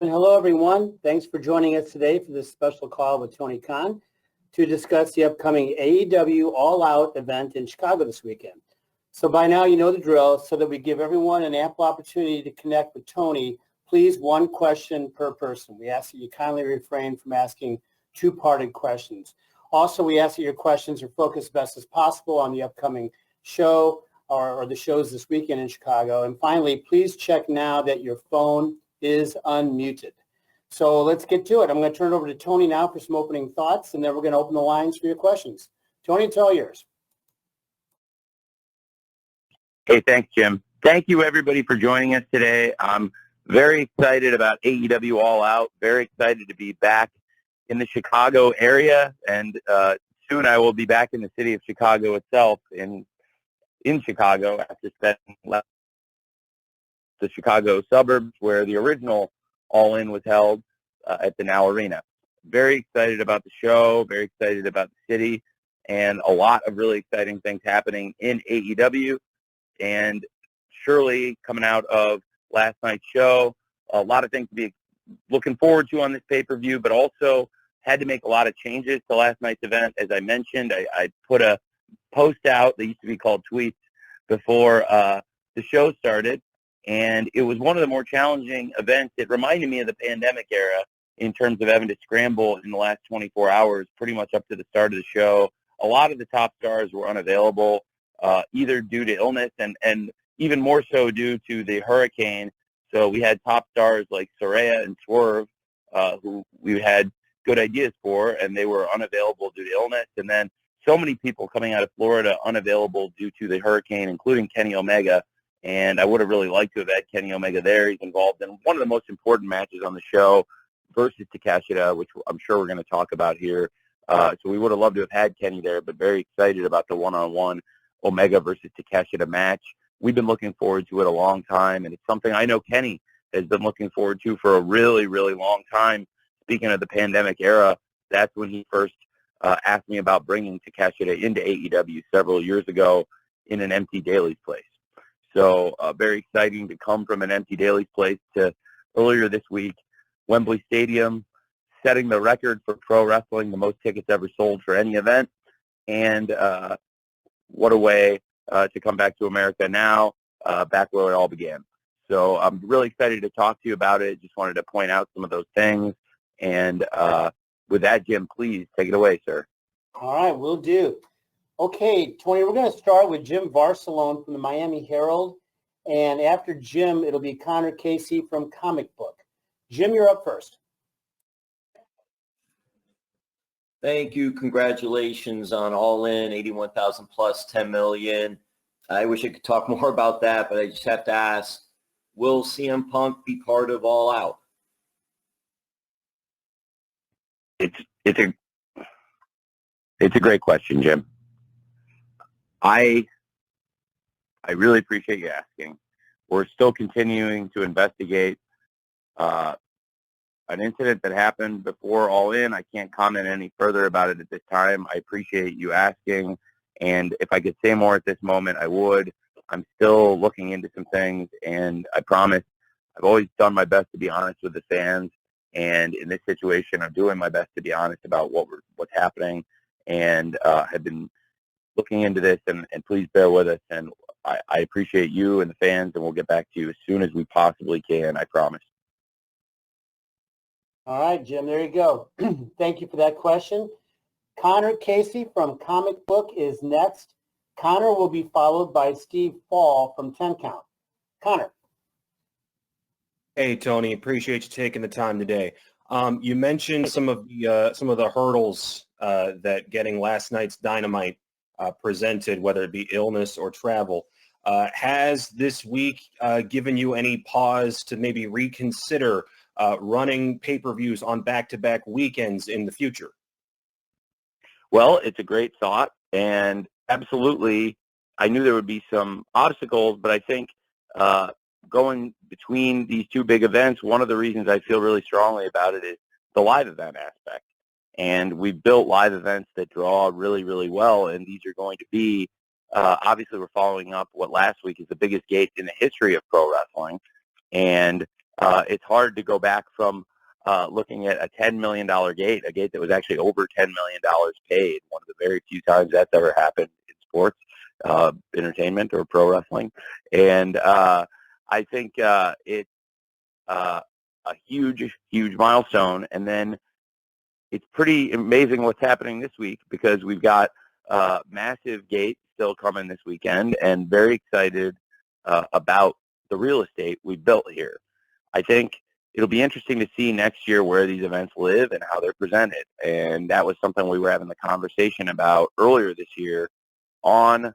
Hello, everyone. Thanks for joining us today for this special call with Tony Khan to discuss the upcoming AEW All Out event in Chicago this weekend. So by now, you know the drill. So that we give everyone an ample opportunity to connect with Tony, please one question per person. We ask that you kindly refrain from asking two-parted questions. Also, we ask that your questions are focused best as possible on the upcoming show or the shows this weekend in Chicago. And finally, please check now that your phone is unmuted. So let's get to it. I'm going to turn it over to Tony now for some opening thoughts, and then we're going to open the lines for your questions. Tony, it's all yours. Hey, thanks, Jim. Thank you, everybody, for joining us today. I'm very excited about AEW All Out, very excited to be back in the Chicago area, and soon I will be back in the city of Chicago itself, in Chicago, after spending the Chicago suburbs where the original All In was held at the Now Arena. Very excited about the show, very excited about the city, and a lot of really exciting things happening in AEW. And surely coming out of last night's show, a lot of things to be looking forward to on this pay-per-view, but also had to make a lot of changes to last night's event. As I mentioned, I put a post out that used to be called tweets before the show started. And it was one of the more challenging events. It reminded me of the pandemic era in terms of having to scramble in the last 24 hours, pretty much up to the start of the show. A lot of the top stars were unavailable, either due to illness and even more so due to the hurricane. So we had top stars like Saraya and Swerve, who we had good ideas for, and they were unavailable due to illness. And then so many people coming out of Florida unavailable due to the hurricane, including Kenny Omega. And I would have really liked to have had Kenny Omega there. He's involved in one of the most important matches on the show versus Takeshita, which I'm sure we're going to talk about here. So we would have loved to have had Kenny there, but very excited about the one-on-one Omega versus Takeshita match. We've been looking forward to it a long time, and it's something I know Kenny has been looking forward to for a really, really long time. Speaking of the pandemic era, that's when he first asked me about bringing Takeshita into AEW several years ago in an empty Daily's place. So very exciting to come from an empty Daily's place to earlier this week, Wembley Stadium, setting the record for pro wrestling, the most tickets ever sold for any event. And what a way to come back to America now, back where it all began. So I'm really excited to talk to you about it. Just wanted to point out some of those things. And with that, Jim, please take it away, sir. All right, will do. Okay, Tony, we're going to start with Jim Varsalone from the Miami Herald. And after Jim, it'll be Connor Casey from Comic Book. Jim, you're up first. Thank you. Congratulations on All In, 81,000 plus 10 million. I wish I could talk more about that, but I just have to ask, will CM Punk be part of All Out? It's a great question, Jim. I really appreciate you asking. We're still continuing to investigate an incident that happened before All In. I can't comment any further about it at this time. I appreciate you asking, and if I could say more at this moment, I would. I'm still looking into some things, and I promise I've always done my best to be honest with the fans, and in this situation, I'm doing my best to be honest about what's happening, and have been looking into this, and please bear with us, and I appreciate you and the fans, and we'll get back to you as soon as we possibly can, I promise. All right, Jim, there you go. Thank you for that question. Connor Casey from Comic Book is next. Connor will be followed by Steve Fall from 10 Count. Connor. Hey, Tony, appreciate you taking the time today. You mentioned some of the hurdles that getting last night's Dynamite presented, whether it be illness or travel. Has this week given you any pause to maybe reconsider running pay-per-views on back-to-back weekends in the future? Well, it's a great thought, and absolutely, I knew there would be some obstacles, but I think going between these two big events, one of the reasons I feel really strongly about it is the live event aspect. And we've built live events that draw really, really well, and these are going to be, obviously we're following up what last week is the biggest gate in the history of pro wrestling, and it's hard to go back from looking at a $10 million gate, a gate that was actually over $10 million paid, one of the very few times that's ever happened in sports, entertainment, or pro wrestling. And I think it's a huge, huge milestone. And then it's pretty amazing what's happening this week, because we've got massive gate still coming this weekend, and very excited about the real estate we've built here. I think it'll be interesting to see next year where these events live and how they're presented. And that was something we were having the conversation about earlier this year on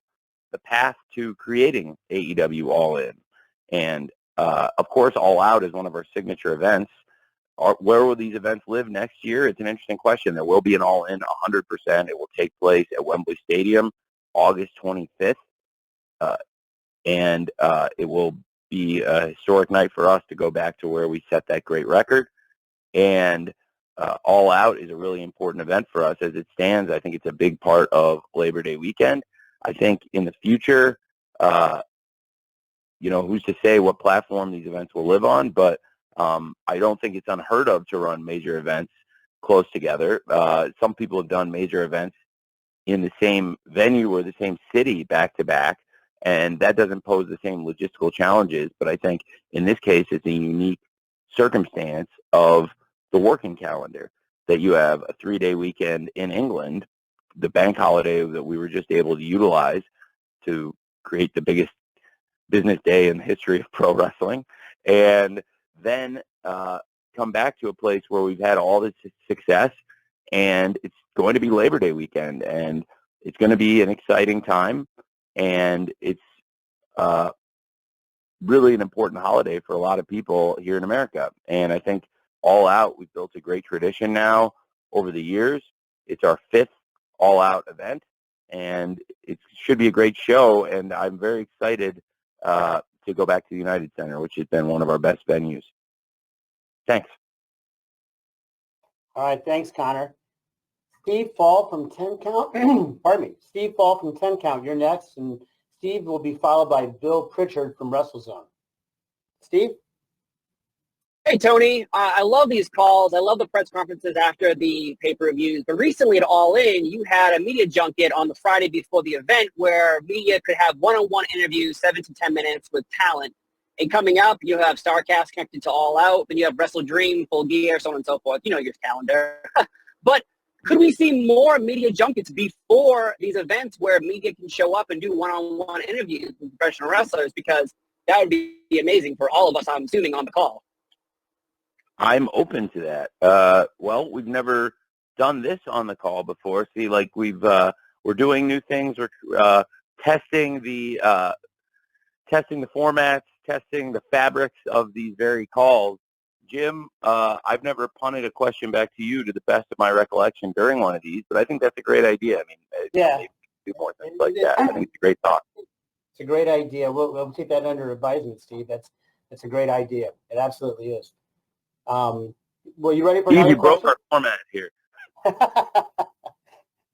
the path to creating AEW All In. And of course, All Out is one of our signature events. Where will these events live next year? It's an interesting question. There will be an All In 100%. It will take place at Wembley Stadium, August 25th. And it will be a historic night for us to go back to where we set that great record. And All Out is a really important event for us as it stands. I think it's a big part of Labor Day weekend. I think in the future, who's to say what platform these events will live on, but I don't think it's unheard of to run major events close together. Some people have done major events in the same venue or the same city back to back, and that doesn't pose the same logistical challenges. But I think in this case, it's a unique circumstance of the working calendar, that you have a 3-day weekend in England, the bank holiday that we were just able to utilize to create the biggest business day in the history of pro wrestling, and then come back to a place where we've had all this success, and it's going to be Labor Day weekend, and it's going to be an exciting time, and it's really an important holiday for a lot of people here in America. And I think All Out, we've built a great tradition now over the years. It's our 5th All Out event, and it should be a great show, and I'm very excited to go back to the United Center, which has been one of our best venues. Thanks. All right, thanks, Connor. Steve Fall from 10 Count. Pardon me. Steve Fall from 10 Count, you're next, and Steve will be followed by Bill Pritchard from WrestleZone. Steve? Hey, Tony. I love these calls. I love the press conferences after the pay-per-views. But recently at All In, you had a media junket on the Friday before the event where media could have one-on-one interviews, 7 to 10 minutes with talent. And coming up, you have StarCast connected to All Out. Then you have Wrestle Dream, Full Gear, so on and so forth. You know your calendar. But could we see more media junkets before these events where media can show up and do one-on-one interviews with professional wrestlers? Because that would be amazing for all of us, I'm assuming, on the call. I'm open to that. Well, we've never done this on the call before. See, like we're doing new things. We're testing the formats, testing the fabrics of these very calls. Jim, I've never punted a question back to you to the best of my recollection during one of these, but I think that's a great idea. I mean, yeah, maybe do more things like that. I think it's a great thought. It's a great idea. We'll take that under advisement, Steve. That's a great idea. It absolutely is. Well, you ready for Steve, another you broke question? our format here.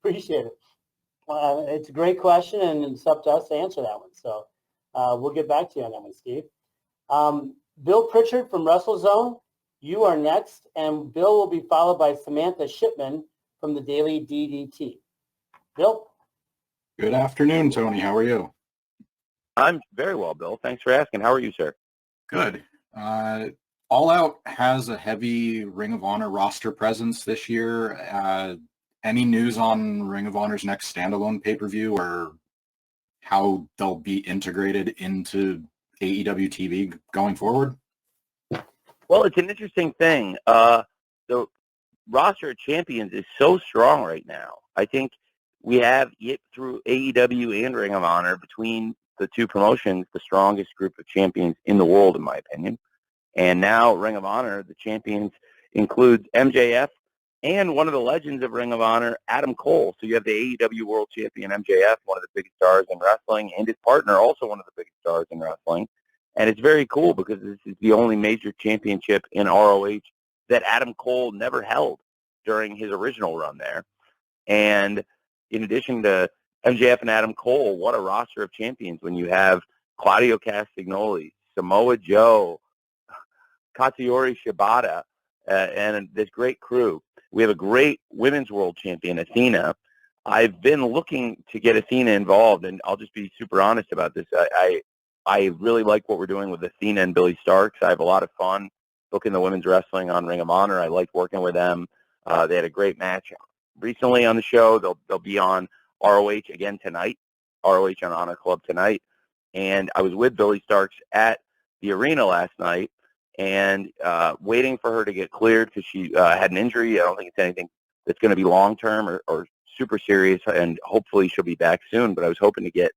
Appreciate it. It's a great question, and it's up to us to answer that one. So we'll get back to you on that one, Steve. Bill Pritchard from WrestleZone, you are next, and Bill will be followed by Samantha Shipman from the Daily DDT. Bill? Good afternoon, Tony. How are you? I'm very well, Bill. Thanks for asking. How are you, sir? Good. All Out has a heavy Ring of Honor roster presence this year. Any news on Ring of Honor's next standalone pay-per-view or how they'll be integrated into AEW TV going forward? Well, it's an interesting thing. The roster of champions is so strong right now. I think we have, through AEW and Ring of Honor, between the two promotions, the strongest group of champions in the world, in my opinion. And now Ring of Honor, the champions includes MJF and one of the legends of Ring of Honor, Adam Cole. So you have the AEW World Champion MJF, one of the biggest stars in wrestling, and his partner, also one of the biggest stars in wrestling. And it's very cool because this is the only major championship in ROH that Adam Cole never held during his original run there. And in addition to MJF and Adam Cole, what a roster of champions when you have Claudio Castagnoli, Samoa Joe, Katsuyori Shibata and this great crew. We have a great women's world champion, Athena. I've been looking to get Athena involved, and I'll just be super honest about this. I really like what we're doing with Athena and Billy Starks. I have a lot of fun booking the women's wrestling on Ring of Honor. I liked working with them. They had a great match recently on the show. They'll be on ROH again tonight, ROH on Honor Club tonight. And I was with Billy Starks at the arena last night and waiting for her to get cleared because she had an injury. I don't think it's anything that's going to be long-term or super serious, and hopefully she'll be back soon. But I was hoping to get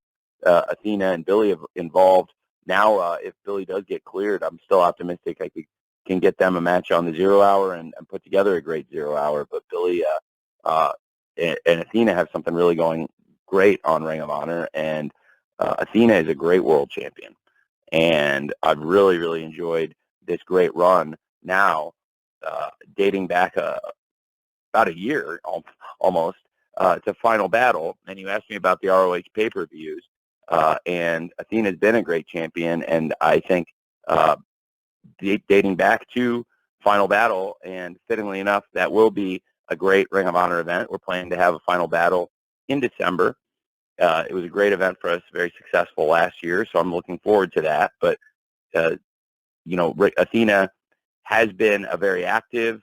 Athena and Billy involved. Now, if Billy does get cleared, I'm still optimistic I can get them a match on the 0 hour and put together a great 0 hour. But Billy and Athena have something really going great on Ring of Honor, and Athena is a great world champion. And I've really, really enjoyed this great run now, dating back about a year almost to Final Battle. And you asked me about the ROH pay-per-views, and Athena's been a great champion, and I think dating back to Final Battle, and fittingly enough, that will be a great Ring of Honor event. We're planning to have a Final Battle in December. It was a great event for us, very successful last year, so I'm looking forward to that. But, Athena has been a very active,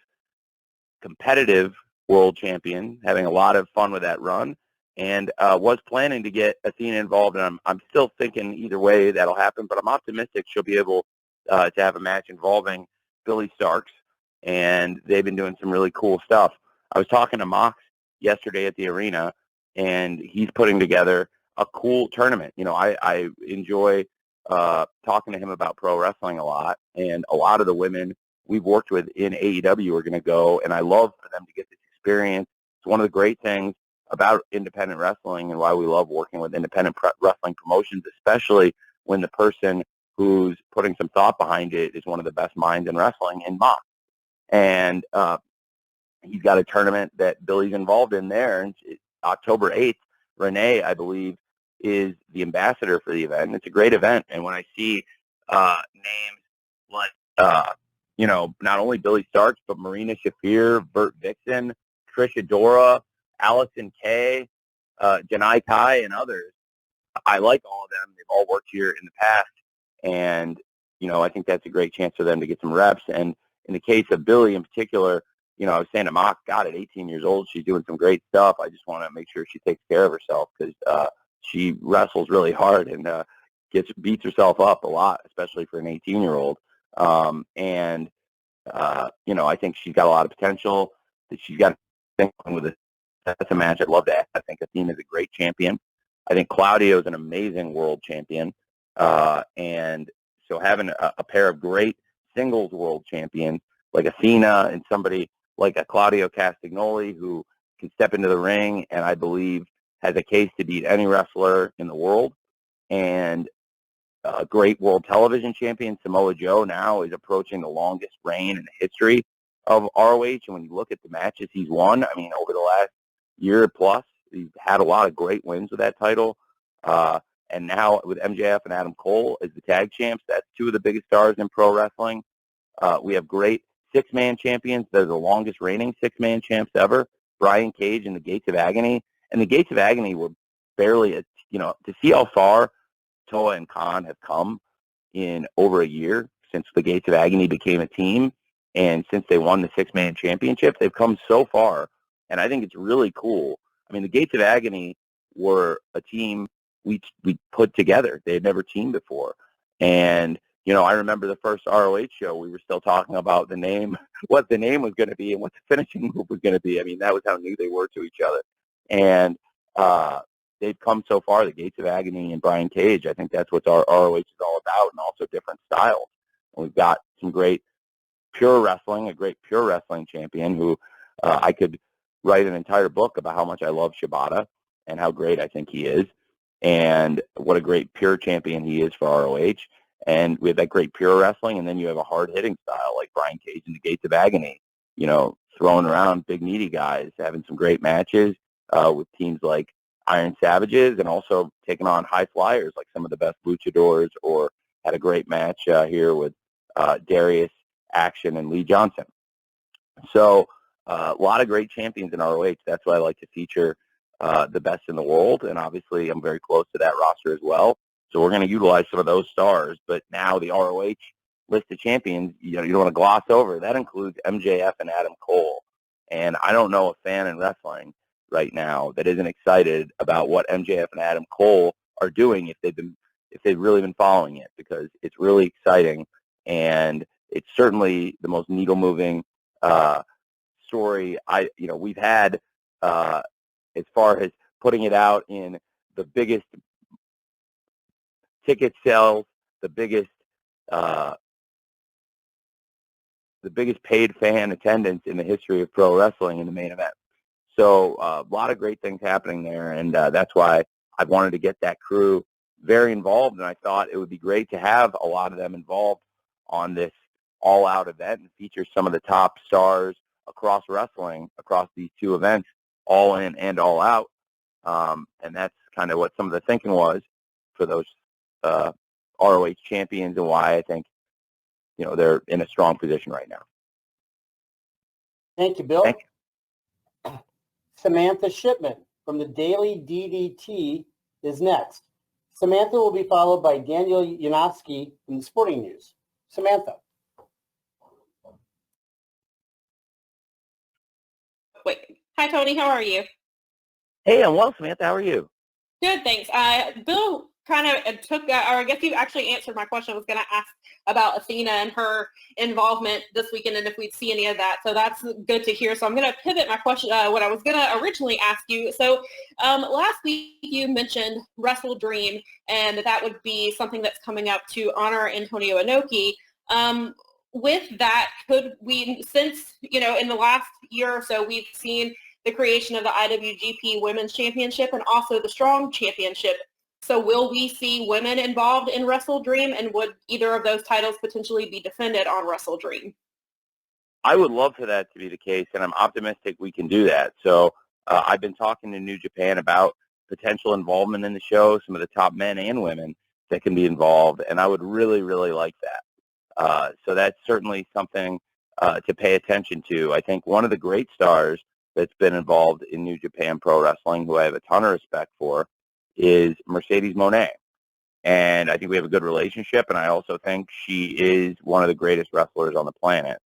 competitive world champion, having a lot of fun with that run, and was planning to get Athena involved. And I'm still thinking either way that'll happen, but I'm optimistic she'll be able to have a match involving Billy Starks, and they've been doing some really cool stuff. I was talking to Mox yesterday at the arena, and he's putting together a cool tournament. I enjoy talking to him about pro wrestling a lot, and a lot of the women we've worked with in AEW are going to go, and I love for them to get this experience. It's one of the great things about independent wrestling and why we love working with independent wrestling promotions, especially when the person who's putting some thought behind it is one of the best minds in wrestling in Mox. And he's got a tournament that Billy's involved in there, and October 8th, Renee, I believe, is the ambassador for the event. And it's a great event. And when I see names like, not only Billy Starks, but Marina Shafir, Bert Vixen, Trish Adora, Allison Kay, Janai Kai, and others, I like all of them. They've all worked here in the past. And, I think that's a great chance for them to get some reps. And in the case of Billy in particular, I was saying to Mox, God, at 18 years old, she's doing some great stuff. I just want to make sure she takes care of herself because she wrestles really hard and beats herself up a lot, especially for an 18-year-old. I think she's got a lot of potential. That she's got to think with it. That's a match I'd love to have. I think Athena's a great champion. I think Claudio is an amazing world champion. And so having a pair of great singles world champions like Athena and somebody like a Claudio Castagnoli who can step into the ring and I believe has a case to beat any wrestler in the world, and a great world television champion, Samoa Joe, now is approaching the longest reign in the history of ROH. And when you look at the matches he's won, over the last year plus, he's had a lot of great wins with that title. And now with MJF and Adam Cole as the tag champs, that's two of the biggest stars in pro wrestling. We have great six-man champions. They're the longest reigning six-man champs ever, Brian Cage and the Gates of Agony. And the Gates of Agony were barely, to see how far Toa and Khan have come in over a year since the Gates of Agony became a team. And since they won the six-man championship, they've come so far. And I think it's really cool. The Gates of Agony were a team we put together. They had never teamed before. And, I remember the first ROH show, we were still talking about the name, what the name was going to be and what the finishing move was going to be. That was how new they were to each other. And they've come so far, the Gates of Agony and Brian Cage. I think that's what our ROH is all about, and also different styles. And we've got some great pure wrestling, a great pure wrestling champion who I could write an entire book about how much I love Shibata and how great I think he is, and what a great pure champion he is for ROH. And we have that great pure wrestling, and then you have a hard-hitting style like Brian Cage and the Gates of Agony, throwing around big, meaty guys, having some great matches with teams like Iron Savages, and also taking on high flyers like some of the best luchadors, or had a great match here with Darius Action and Lee Johnson. So a lot of great champions in ROH. That's why I like to feature the best in the world. And obviously, I'm very close to that roster as well. So we're going to utilize some of those stars. But now the ROH list of champions, you don't want to gloss over. That includes MJF and Adam Cole. And I don't know a fan in wrestling right now that isn't excited about what MJF and Adam Cole are doing if they've really been following it, because it's really exciting, and it's certainly the most needle moving story we've had as far as putting it out in the biggest ticket sales, the biggest paid fan attendance in the history of pro wrestling in the main event. So a lot of great things happening there, and that's why I wanted to get that crew very involved, and I thought it would be great to have a lot of them involved on this all-out event and feature some of the top stars across wrestling, across these two events, All In and All Out. And that's kind of what some of the thinking was for those ROH champions, and why I think they're in a strong position right now. Thank you, Bill. Thank you. Samantha Shipman from the Daily DDT is next. Samantha will be followed by Daniel Yanofsky from the Sporting News. Samantha. Wait. Hi, Tony. How are you? Hey, I'm well, Samantha. How are you? Good, thanks. Bill kind of took, or I guess you actually answered my question. I was going to ask about Athena and her involvement this weekend and if we'd see any of that. So that's good to hear. So I'm going to pivot my question, what I was going to originally ask you. So last week you mentioned Wrestle Dream, and that would be something that's coming up to honor Antonio Inoki. With that, could we, since, in the last year or so, we've seen the creation of the IWGP Women's Championship and also the Strong Championship. So will we see women involved in Wrestle Dream, and would either of those titles potentially be defended on Wrestle Dream? I would love for that to be the case, and I'm optimistic we can do that. So I've been talking to New Japan about potential involvement in the show, some of the top men and women that can be involved, and I would really, really like that. So that's certainly something to pay attention to. I think one of the great stars that's been involved in New Japan Pro Wrestling, who I have a ton of respect for, is Mercedes Moné. And I think we have a good relationship, and I also think she is one of the greatest wrestlers on the planet.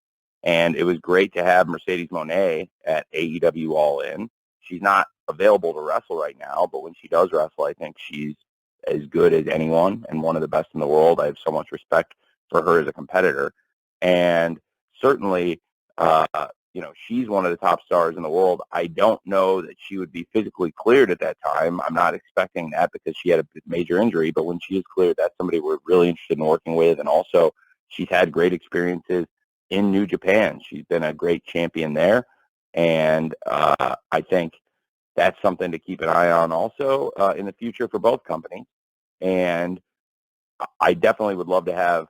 And it was great to have Mercedes Moné at AEW All In. She's not available to wrestle right now, but when she does wrestle, I think she's as good as anyone and one of the best in the world. I have so much respect for her as a competitor. And certainly, she's one of the top stars in the world. I don't know that she would be physically cleared at that time. I'm not expecting that because she had a major injury, but when she is cleared, that's somebody we're really interested in working with. And also, she's had great experiences in New Japan. She's been a great champion there. And I think that's something to keep an eye on also in the future for both companies. And I definitely would love to have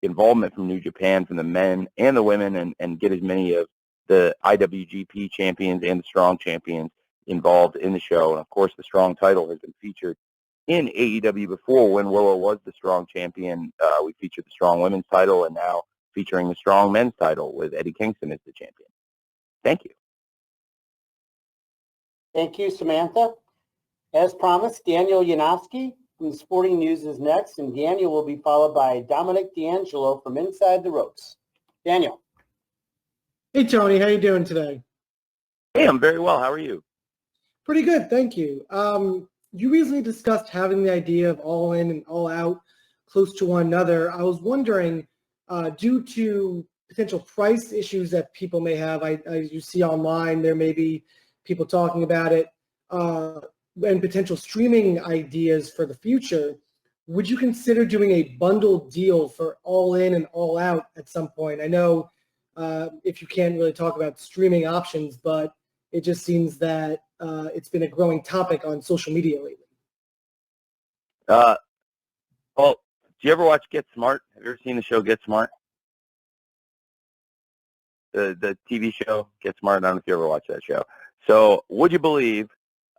involvement from New Japan, from the men and the women, and get as many of the IWGP champions and the Strong champions involved in the show. And of course, the Strong title has been featured in AEW before. When Willow was the Strong champion, we featured the Strong women's title, and now featuring the Strong men's title with Eddie Kingston as the champion. Thank you. Thank you, Samantha. As promised, Daniel Yanofsky from the Sporting News is next, and Daniel will be followed by Dominic D'Angelo from Inside the Ropes. Daniel. Hey, Tony. How you doing today? Hey, I'm very well. How are you? Pretty good, thank you. You recently discussed having the idea of All In and All Out close to one another. I was wondering, due to potential price issues that people may have, you see online, there may be people talking about it, and potential streaming ideas for the future, would you consider doing a bundled deal for All In and All Out at some point? I know if you can't really talk about streaming options, but it just seems that it's been a growing topic on social media lately. Well, do you ever watch Get Smart? Have you ever seen the show Get Smart? The TV show Get Smart? I don't know if you ever watched that show. So would you believe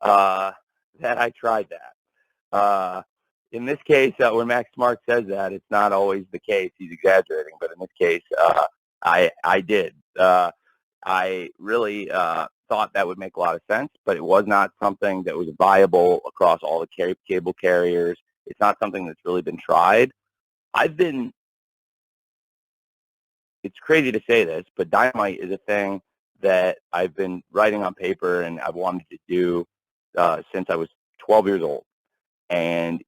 that I tried that? in this case, when Max Smart says that, it's not always the case. He's exaggerating, but in this case, I did. I really thought that would make a lot of sense, but it was not something that was viable across all the cable carriers. It's not something that's really been tried. It's crazy to say this, but Dynamite is a thing that I've been writing on paper and I've wanted to do since I was 12 years old. And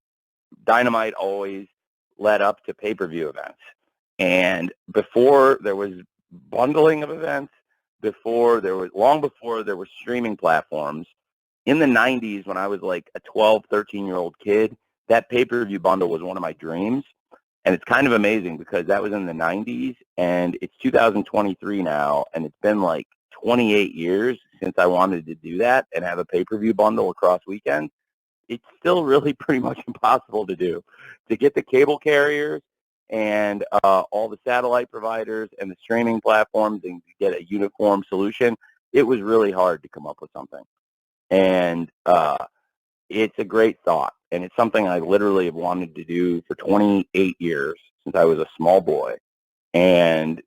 Dynamite always led up to pay-per-view events. And before there was bundling of events, long before there were streaming platforms, in the 90s when I was like a 12, 13-year-old kid, that pay-per-view bundle was one of my dreams. And it's kind of amazing because that was in the 90s and it's 2023 now, and it's been like 28 years since I wanted to do that and have a pay-per-view bundle across weekends. It's still really pretty much impossible to do. To get the cable carriers and all the satellite providers and the streaming platforms and get a uniform solution, it was really hard to come up with something. And it's a great thought, and it's something I literally have wanted to do for 28 years since I was a small boy. And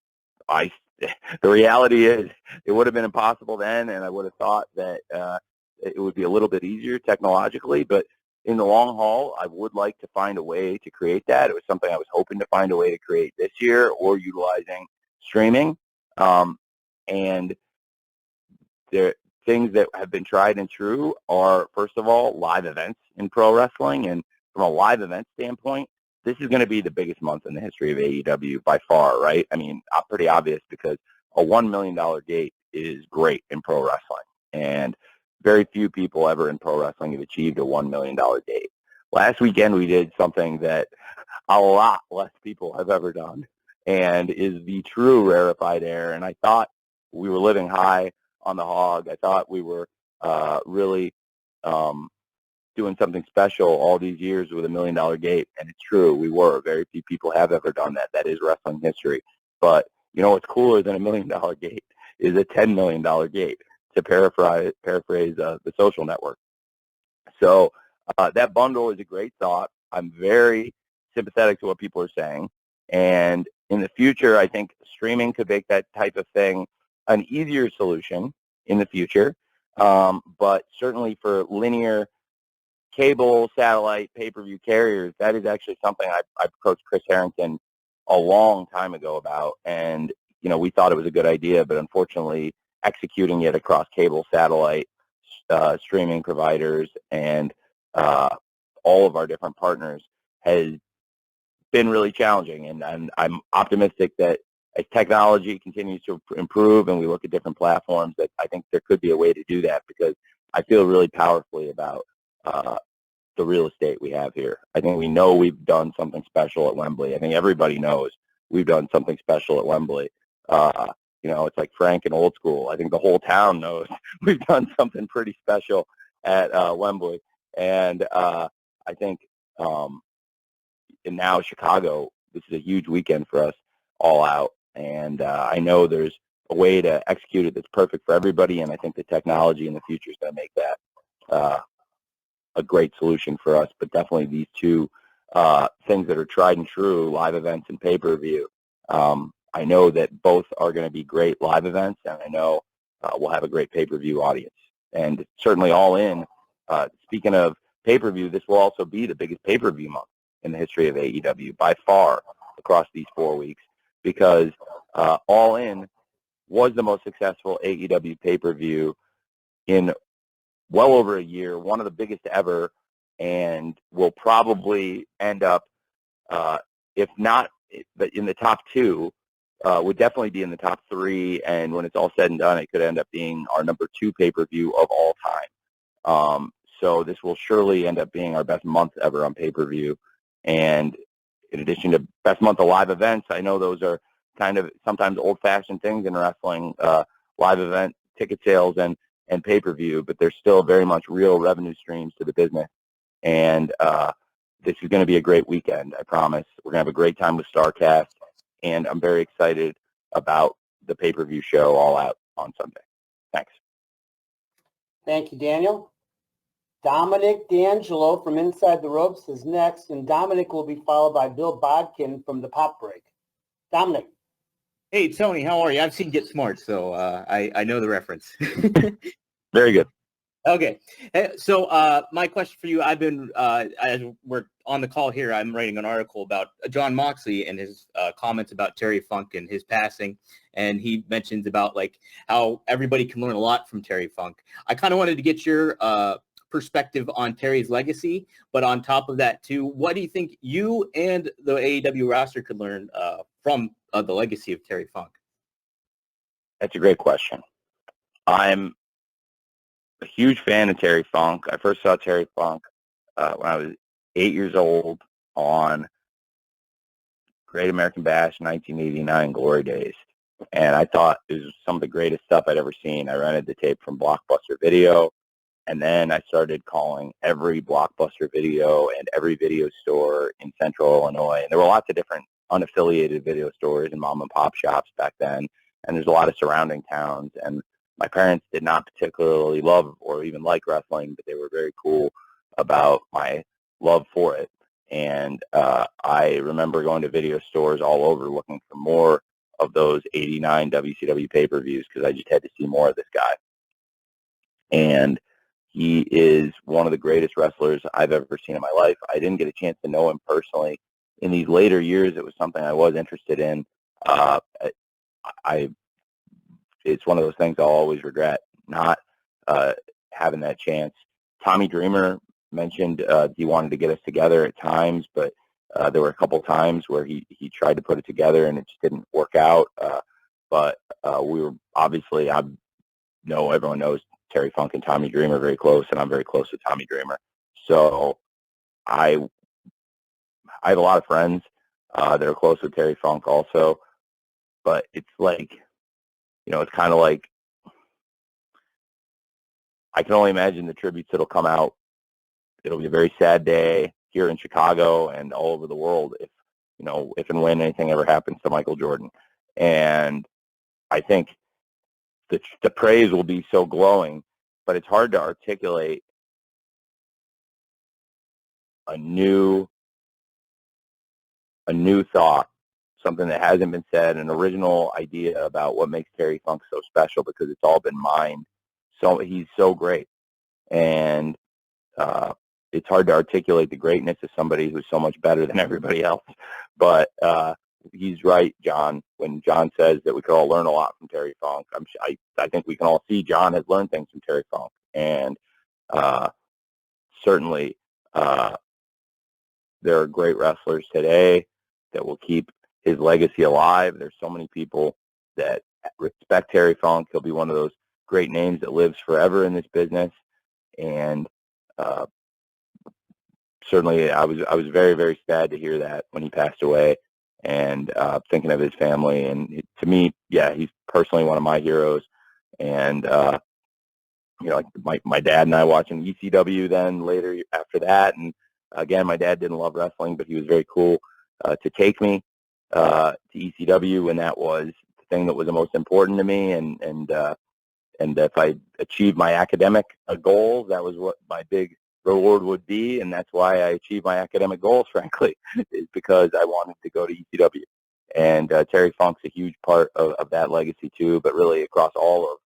the reality is it would have been impossible then, and I would have thought that it would be a little bit easier technologically, but in the long haul, I would like to find a way to create that. It was something I was hoping to find a way to create this year, or utilizing streaming. And there things that have been tried and true are, first of all, live events in pro wrestling. And from a live event standpoint, this is going to be the biggest month in the history of AEW by far, right? I mean, pretty obvious because a $1 million gate is great in pro wrestling. And very few people ever in pro wrestling have achieved a $1 million gate. Last weekend, we did something that a lot less people have ever done and is the true rarefied air. And I thought we were living high on the hog. I thought we were really doing something special all these years with a $1 million gate, and it's true. We were. Very few people have ever done that. That is wrestling history. But you know what's cooler than a $1 million gate is a $10 million gate, to paraphrase the Social Network. So that bundle is a great thought. I'm very sympathetic to what people are saying, and in the future, I think streaming could make that type of thing an easier solution in the future, but certainly for linear cable, satellite, pay-per-view carriers, that is actually something I approached Chris Harrington a long time ago about, and we thought it was a good idea, but unfortunately executing it across cable, satellite, streaming providers, and all of our different partners has been really challenging, and I'm optimistic that as technology continues to improve and we look at different platforms, that I think there could be a way to do that, because I feel really powerfully about the real estate we have here. I think we know we've done something special at Wembley. I think everybody knows we've done something special at Wembley. It's like Frank and Old School. I think the whole town knows we've done something pretty special at Wembley. And I think and now Chicago, this is a huge weekend for us all out. And I know there's a way to execute it that's perfect for everybody, and I think the technology in the future is going to make that a great solution for us. But definitely these two things that are tried and true, live events and pay-per-view, I know that both are going to be great live events, and I know we'll have a great pay-per-view audience. And certainly All In, speaking of pay-per-view, this will also be the biggest pay-per-view month in the history of AEW by far across these 4 weeks, because All In was the most successful AEW pay-per-view in well over a year, one of the biggest ever, and will probably end up, if not in the top two, would definitely be in the top three, and when it's all said and done, it could end up being our number 2 pay-per-view of all time. So this will surely end up being our best month ever on pay-per-view. And in addition to best month of live events, I know those are kind of sometimes old-fashioned things in wrestling, live event ticket sales and pay-per-view, but there's still very much real revenue streams to the business. And this is going to be a great weekend, I promise. We're going to have a great time with StarCast, and I'm very excited about the pay-per-view show All Out on Sunday. Thanks. Thank you, Daniel. Dominic D'Angelo from Inside the Ropes is next, and Dominic will be followed by Bill Bodkin from the Pop Break. Dominic. Hey, Tony, how are you? I've seen Get Smart, so I know the reference. Very good. Okay. So my question for you, I've been, as we're on the call here, I'm writing an article about John Moxley and his comments about Terry Funk and his passing. And he mentions about like how everybody can learn a lot from Terry Funk. I kind of wanted to get your perspective on Terry's legacy, but on top of that too, what do you think you and the AEW roster could learn from the legacy of Terry Funk? That's a great question. I'm a huge fan of Terry Funk. I first saw Terry Funk when I was 8 years old on Great American Bash 1989 Glory Days. And I thought it was some of the greatest stuff I'd ever seen. I rented the tape from Blockbuster Video, and then I started calling every Blockbuster Video and every video store in Central Illinois. And there were lots of different unaffiliated video stores and mom and pop shops back then. And there's a lot of surrounding towns. And my parents did not particularly love or even like wrestling, but they were very cool about my love for it. And I remember going to video stores all over looking for more of those 89 WCW pay-per-views because I just had to see more of this guy. And he is one of the greatest wrestlers I've ever seen in my life. I didn't get a chance to know him personally. In these later years, it was something I was interested in. It's one of those things I'll always regret, not having that chance. Tommy Dreamer mentioned he wanted to get us together at times, but there were a couple times where he tried to put it together and it just didn't work out. But we were obviously, everyone knows Terry Funk and Tommy Dreamer are very close, and I'm very close with Tommy Dreamer. So I have a lot of friends that are close with Terry Funk also, but it's like, it's kind of like, I can only imagine the tributes that'll come out. It'll be a very sad day here in Chicago and all over the world if and when anything ever happens to Michael Jordan. And I think the praise will be so glowing, but it's hard to articulate a new thought, something that hasn't been said, an original idea about what makes Terry Funk so special, because it's all been mined. So he's so great. And it's hard to articulate the greatness of somebody who's so much better than everybody else. But he's right, John, when John says that we could all learn a lot from Terry Funk. I think we can all see John has learned things from Terry Funk. And certainly there are great wrestlers today that will keep his legacy alive. There's so many people that respect Terry Funk. He'll be one of those great names that lives forever in this business. And certainly I was very, very sad to hear that when he passed away, and thinking of his family. And to me, yeah, he's personally one of my heroes. And, my dad and I watching ECW then later after that. And again, my dad didn't love wrestling, but he was very cool to take me to ECW, and that was the thing that was the most important to me. And if I achieved my academic goals, that was what my big reward would be, and that's why I achieved my academic goals, frankly, is because I wanted to go to ECW. And Terry Funk's a huge part of that legacy too, but really across all of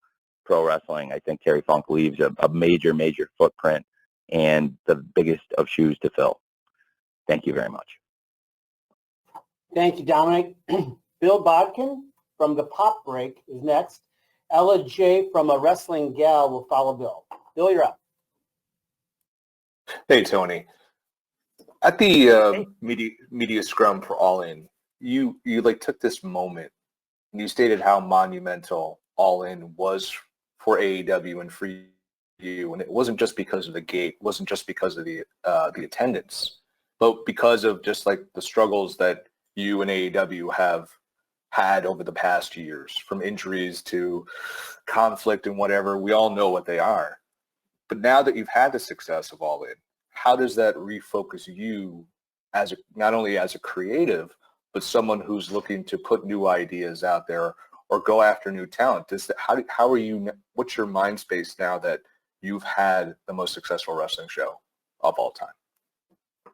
pro wrestling, I think Terry Funk leaves a major, major footprint and the biggest of shoes to fill. Thank you very much. Thank you, Dominic. Bill Bodkin from the Pop Break is next. Ella J from A Wrestling Gal will follow Bill. Bill, you're up. Hey, Tony. At the media scrum for All In, you took this moment and you stated how monumental All In was for AEW and for you, and it wasn't just because of the gate, it wasn't just because of the attendance, but because of just like the struggles that you and AEW have had over the past years, from injuries to conflict and whatever. We all know what they are. But now that you've had the success of All In, how does that refocus you as not only as a creative, but someone who's looking to put new ideas out there or go after new talent? How are you? What's your mind space now that you've had the most successful wrestling show of all time?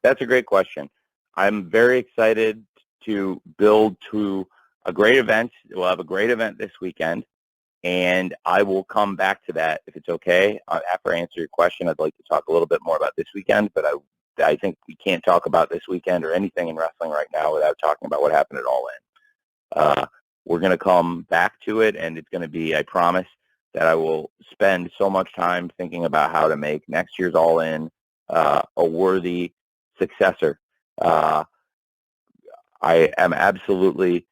That's a great question. I'm very excited to build to a great event. We'll have a great event this weekend, and I will come back to that if it's okay. After I answer your question, I'd like to talk a little bit more about this weekend, but I think we can't talk about this weekend or anything in wrestling right now without talking about what happened at All In. We're going to come back to it, and it's going to be, I promise, that I will spend so much time thinking about how to make next year's All In a worthy successor. I am absolutely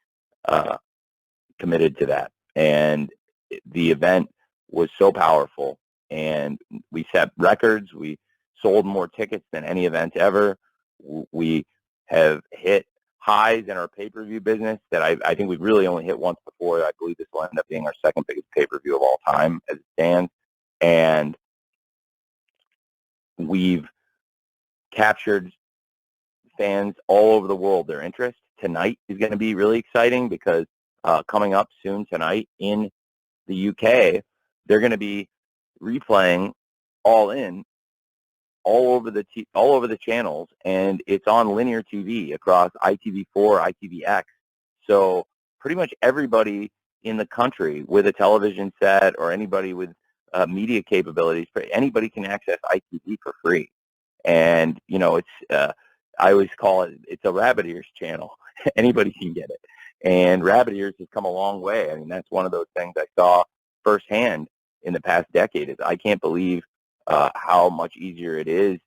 committed to that. And the event was so powerful, and we set records. We sold more tickets than any event ever. We have hit highs in our pay-per-view business that I think we've really only hit once before. I believe this will end up being our second biggest pay-per-view of all time as it stands. And we've captured fans all over the world, their interest. Tonight is going to be really exciting because coming up soon tonight in the UK, they're going to be replaying All In all over the channels, and it's on linear TV across ITV4, ITVX. So pretty much everybody in the country with a television set or anybody with media capabilities, anybody can access ITV for free. And it's I always call it's a rabbit ears channel. Anybody can get it. And rabbit ears has come a long way. I mean, that's one of those things I saw firsthand in the past decade. Is I can't believe how much easier it is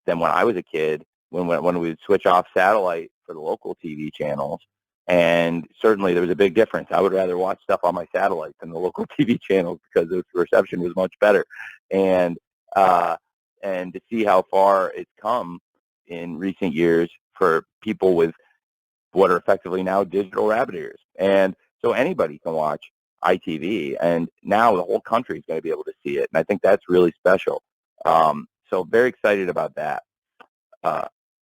than when I was a kid, when we would switch off satellite for the local TV channels. And certainly there was a big difference. I would rather watch stuff on my satellite than the local TV channels because the reception was much better. And to see how far it's come in recent years for people with what are effectively now digital rabbit ears. And so anybody can watch ITV, and now the whole country is going to be able to see it. And I think that's really special. So very excited about that.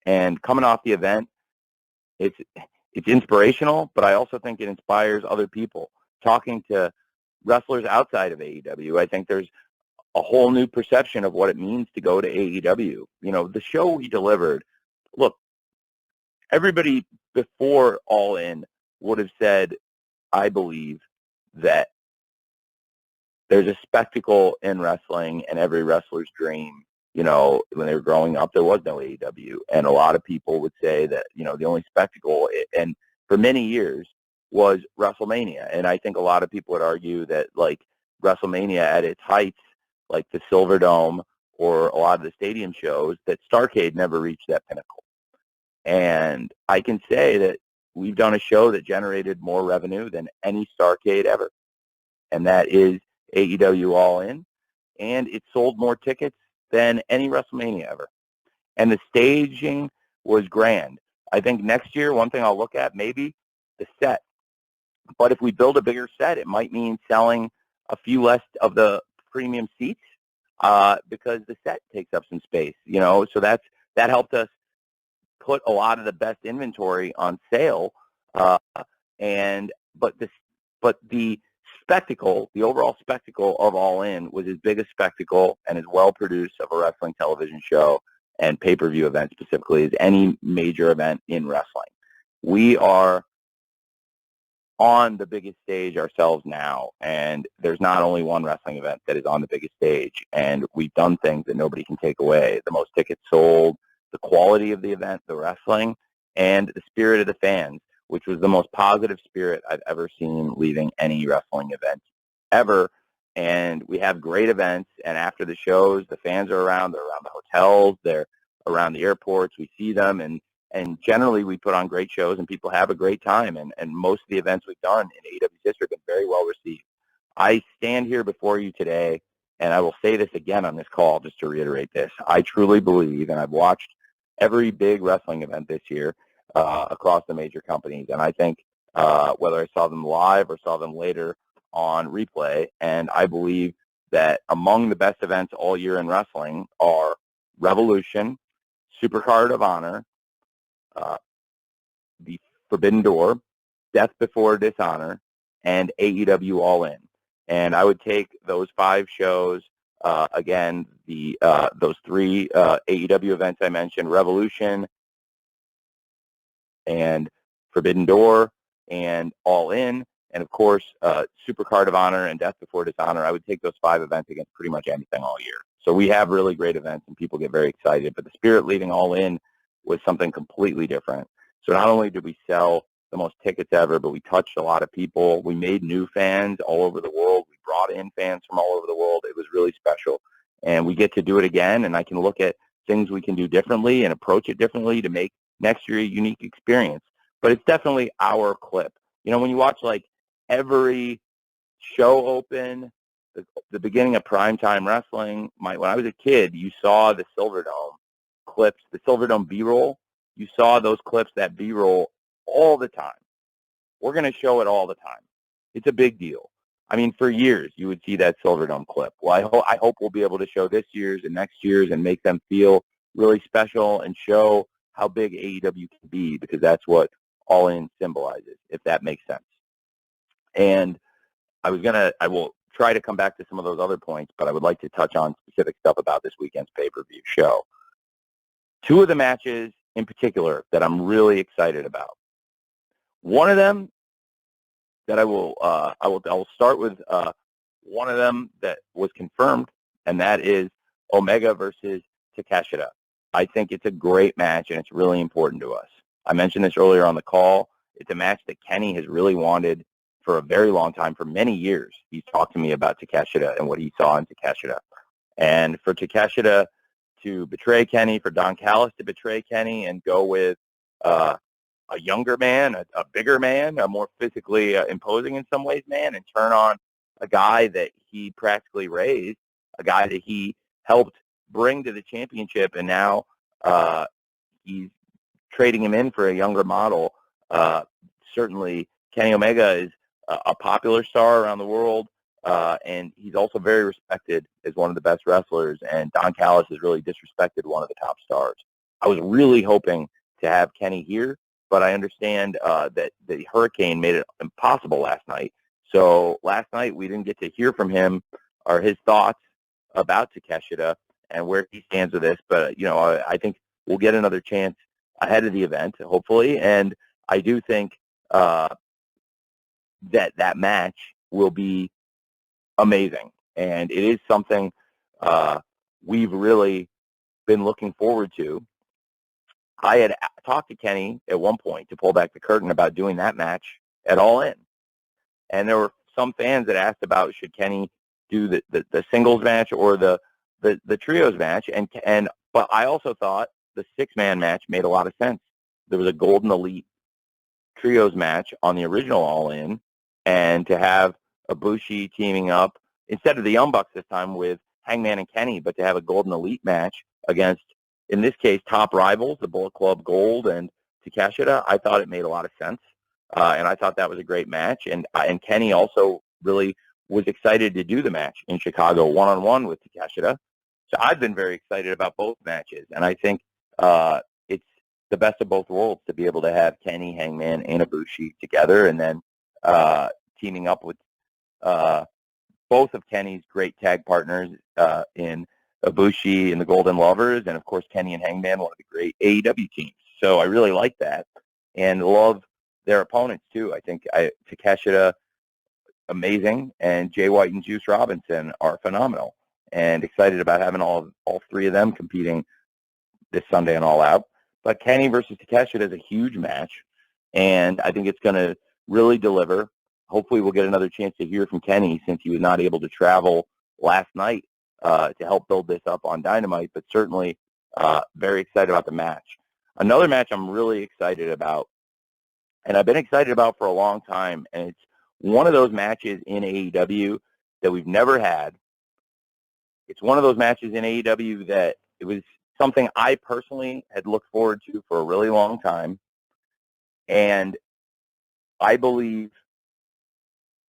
And coming off the event, it's inspirational, but I also think it inspires other people. Talking to wrestlers outside of AEW, I think there's a whole new perception of what it means to go to AEW. The show we delivered, look, everybody before All In would have said, I believe, that there's a spectacle in wrestling, and every wrestler's dream, when they were growing up, there was no AEW. And a lot of people would say that, the only spectacle, and for many years, was WrestleMania. And I think a lot of people would argue that, like, WrestleMania at its heights, like the Silver Dome or a lot of the stadium shows, that Starrcade never reached that pinnacle. And I can say that we've done a show that generated more revenue than any Starrcade ever. And that is AEW All In. And it sold more tickets than any WrestleMania ever. And the staging was grand. I think next year, one thing I'll look at, maybe the set. But if we build a bigger set, it might mean selling a few less of the premium seats because the set takes up some space, So that helped us put a lot of the best inventory on sale. But the spectacle, the overall spectacle of All In was as big a spectacle and as well produced of a wrestling television show and pay-per-view event specifically as any major event in wrestling. We are on the biggest stage ourselves now, and there's not only one wrestling event that is on the biggest stage, and we've done things that nobody can take away. The most tickets sold, the quality of the event, the wrestling, and the spirit of the fans, which was the most positive spirit I've ever seen leaving any wrestling event ever. And we have great events, and after the shows, the fans are around. They're around the hotels. They're around the airports. We see them, and generally we put on great shows, and people have a great time. And most of the events we've done in AEW's history have been very well received. I stand here before you today, and I will say this again on this call just to reiterate this. I truly believe, and I've watched every big wrestling event this year across the major companies, and I think whether I saw them live or saw them later on replay, and I believe that among the best events all year in wrestling are Revolution, Supercard of Honor, the Forbidden Door, Death Before Dishonor, and AEW All In. And I would take those 5 shows Again, those three AEW events I mentioned, Revolution and Forbidden Door and All In, and of course, Supercard of Honor and Death Before Dishonor. I would take those 5 events against pretty much anything all year. So we have really great events and people get very excited, but the Spirit leading All In was something completely different. So not only did we sell the most tickets ever, but we touched a lot of people. We made new fans all over the world. We brought in fans from all over the world. It was really special. And we get to do it again, and I can look at things we can do differently and approach it differently to make next year a unique experience. But it's definitely our clip. You know, when you watch like every show open, the beginning of primetime wrestling, when I was a kid, you saw the Silverdome clips, the Silverdome B-roll. You saw those clips, that B-roll, all the time. We're going to show it all the time. It's a big deal. I mean, for years, you would see that Silverdome clip. Well, I hope we'll be able to show this year's and next year's and make them feel really special and show how big AEW can be, because that's what All In symbolizes, if that makes sense. And I will try to come back to some of those other points, but I would like to touch on specific stuff about this weekend's pay-per-view show. 2 of the matches in particular that I'm really excited about. One of them that I will start with one of them that was confirmed, and that is Omega versus Takeshita. I think it's a great match, and it's really important to us. I mentioned this earlier on the call. It's a match that Kenny has really wanted for a very long time, for many years. He's talked to me about Takeshita and what he saw in Takeshita. And for Takeshita to betray Kenny, for Don Callis to betray Kenny and go with a younger man, a bigger man, a more physically imposing in some ways man, and turn on a guy that he practically raised, a guy that he helped bring to the championship, and now he's trading him in for a younger model. Certainly, Kenny Omega is a popular star around the world, and he's also very respected as one of the best wrestlers, and Don Callis has really disrespected one of the top stars. I was really hoping to have Kenny here, but I understand that the hurricane made it impossible last night. So last night we didn't get to hear from him or his thoughts about Takeshita and where he stands with this. But, you know, I think we'll get another chance ahead of the event, hopefully. And I do think that match will be amazing. And it is something we've really been looking forward to. I had talked to Kenny at one point to pull back the curtain about doing that match at All In. And there were some fans that asked about, should Kenny do the singles match or the trios match? But I also thought the 6-man match made a lot of sense. There was a Golden Elite trios match on the original All In, and to have Ibushi teaming up, instead of the Young Bucks this time with Hangman and Kenny, but to have a Golden Elite match against, in this case, top rivals, the Bullet Club Gold and Takeshita, I thought it made a lot of sense. And I thought that was a great match. And Kenny also really was excited to do the match in Chicago one-on-one with Takeshita. So I've been very excited about both matches. And I think it's the best of both worlds to be able to have Kenny, Hangman, and Ibushi together, and then teaming up with both of Kenny's great tag partners in Ibushi and the Golden Lovers, and of course Kenny and Hangman, one of the great AEW teams. So I really like that and love their opponents too. I think Takeshita, amazing, and Jay White and Juice Robinson are phenomenal, and excited about having all 3 of them competing this Sunday on All Out. But Kenny versus Takeshita is a huge match, and I think it's going to really deliver. Hopefully we'll get another chance to hear from Kenny, since he was not able to travel last night to help build this up on Dynamite, but certainly very excited about the match. Another match I'm really excited about, and I've been excited about for a long time, and it's one of those matches in AEW that we've never had. It's one of those matches in AEW that it was something I personally had looked forward to for a really long time, and I believe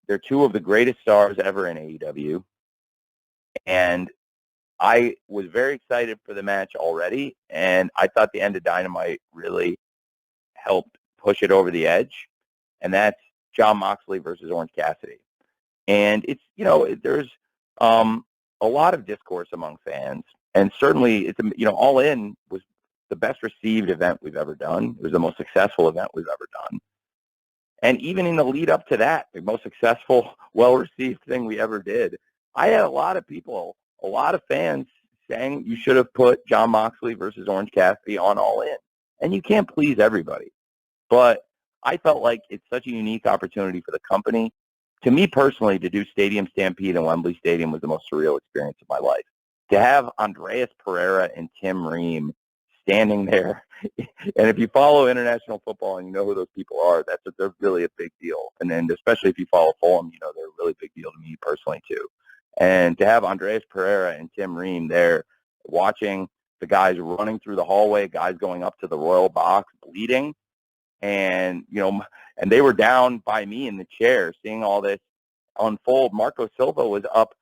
they're 2 of the greatest stars ever in AEW, and I was very excited for the match already, and I thought the end of Dynamite really helped push it over the edge, and that's Jon Moxley versus Orange Cassidy. And it's, you know, there's a lot of discourse among fans. And certainly, All In was the best received event we've ever done. It was the most successful event we've ever done. And even in the lead up to that, the most successful, well-received thing we ever did, I had a lot of people, a lot of fans saying you should have put Jon Moxley versus Orange Cassidy on All In. And you can't please everybody. But I felt like it's such a unique opportunity for the company. To me personally, to do Stadium Stampede in Wembley Stadium was the most surreal experience of my life. To have Andreas Pereira and Tim Ream standing there, and if you follow international football and you know who those people are, they're really a big deal. And then especially if you follow Fulham, you know they're a really big deal to me personally too. And to have Andreas Pereira and Tim Ream there watching the guys running through the hallway, guys going up to the royal box bleeding, and and they were down by me in the chair seeing all this unfold. Marco Silva was up